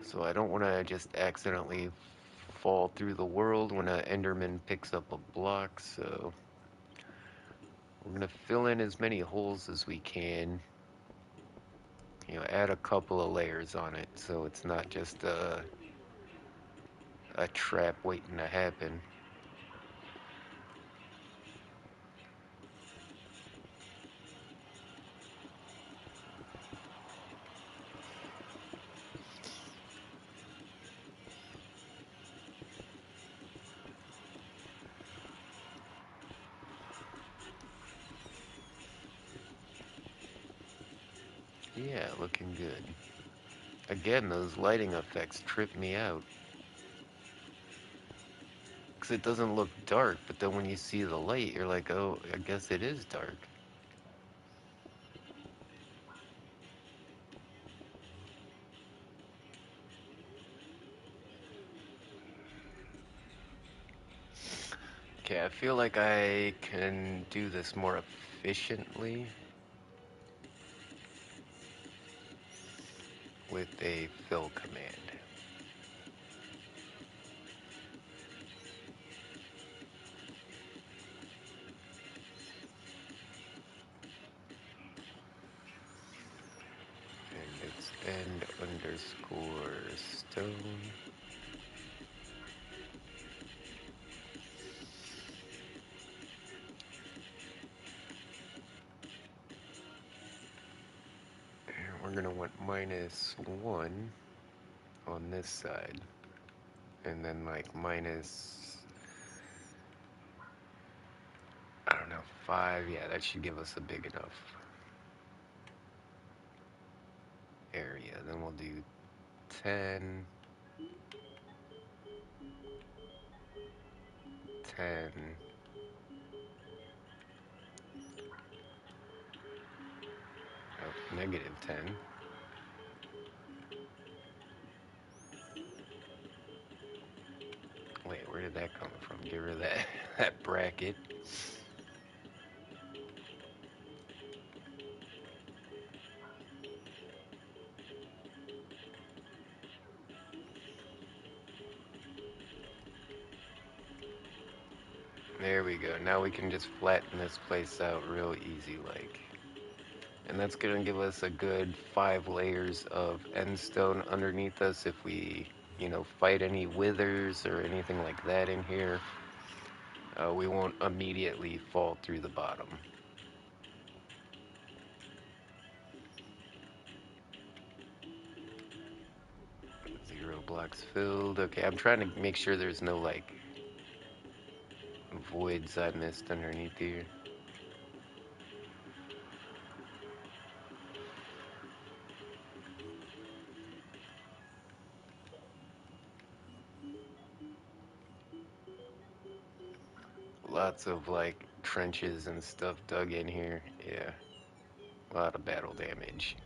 So I don't want to just accidentally fall through the world when an Enderman picks up a block. So we're going to fill in as many holes as we can. You know, add a couple of layers on it so it's not just a trap waiting to happen. Yeah, looking good. Again, those lighting effects trip me out. Because it doesn't look dark, but then when you see the light, you're like, oh, I guess it is dark. Okay, I feel like I can do this more efficiently with a fill command. And it's end underscore stone. And we're gonna want -1 on this side. And then like minus, I don't know, 5. Yeah, that should give us a big enough area. Then we'll do 10, 10, oh, -10. Wait, where did that come from? Get rid of that, that bracket. There we go. Now we can just flatten this place out real easy like. And that's going to give us a good 5 layers of endstone underneath us if we, you know, fight any withers or anything like that in here. We won't immediately fall through the bottom. 0 blocks filled. Okay, I'm trying to make sure there's no, like, voids I missed underneath here. Lots of like trenches and stuff dug in here. Yeah, a lot of battle damage.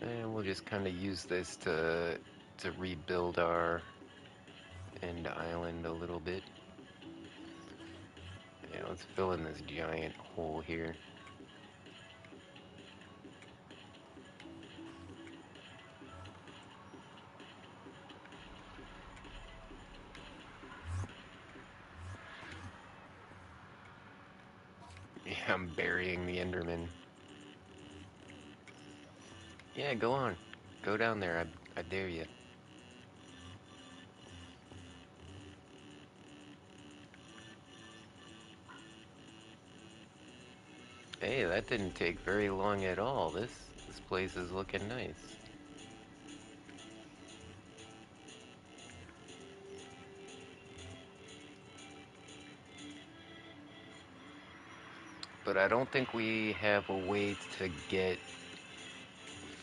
And we'll just kind of use this to rebuild our end island a little bit. Yeah, let's fill in this giant hole here. Yeah, I'm burying the Enderman. Yeah, go on. Go down there. I dare you. Hey, that didn't take very long at all. This place is looking nice. But I don't think we have a way to get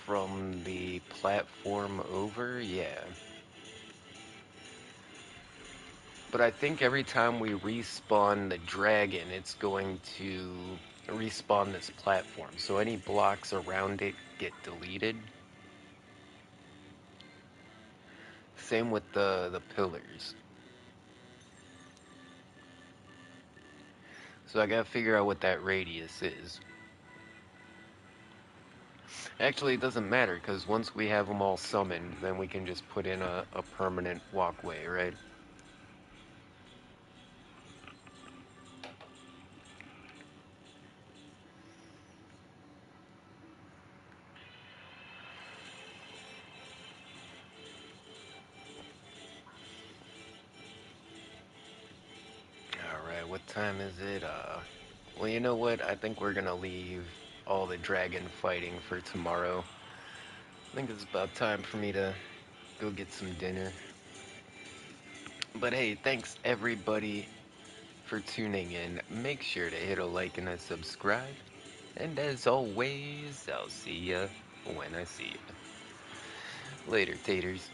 from the platform over. Yeah. But I think every time we respawn the dragon, it's going to respawn this platform. So any blocks around it get deleted. Same with the pillars. So I gotta figure out what that radius is. Actually, it doesn't matter, because once we have them all summoned, then we can just put in a permanent walkway, right? Alright, what time is it? Well, you know what? I think we're gonna leave all the dragon fighting for tomorrow. I think it's about time for me to go get some dinner. But hey, thanks everybody for tuning in. Make sure to hit a like and a subscribe. And as always, I'll see ya when I see ya. Later, taters.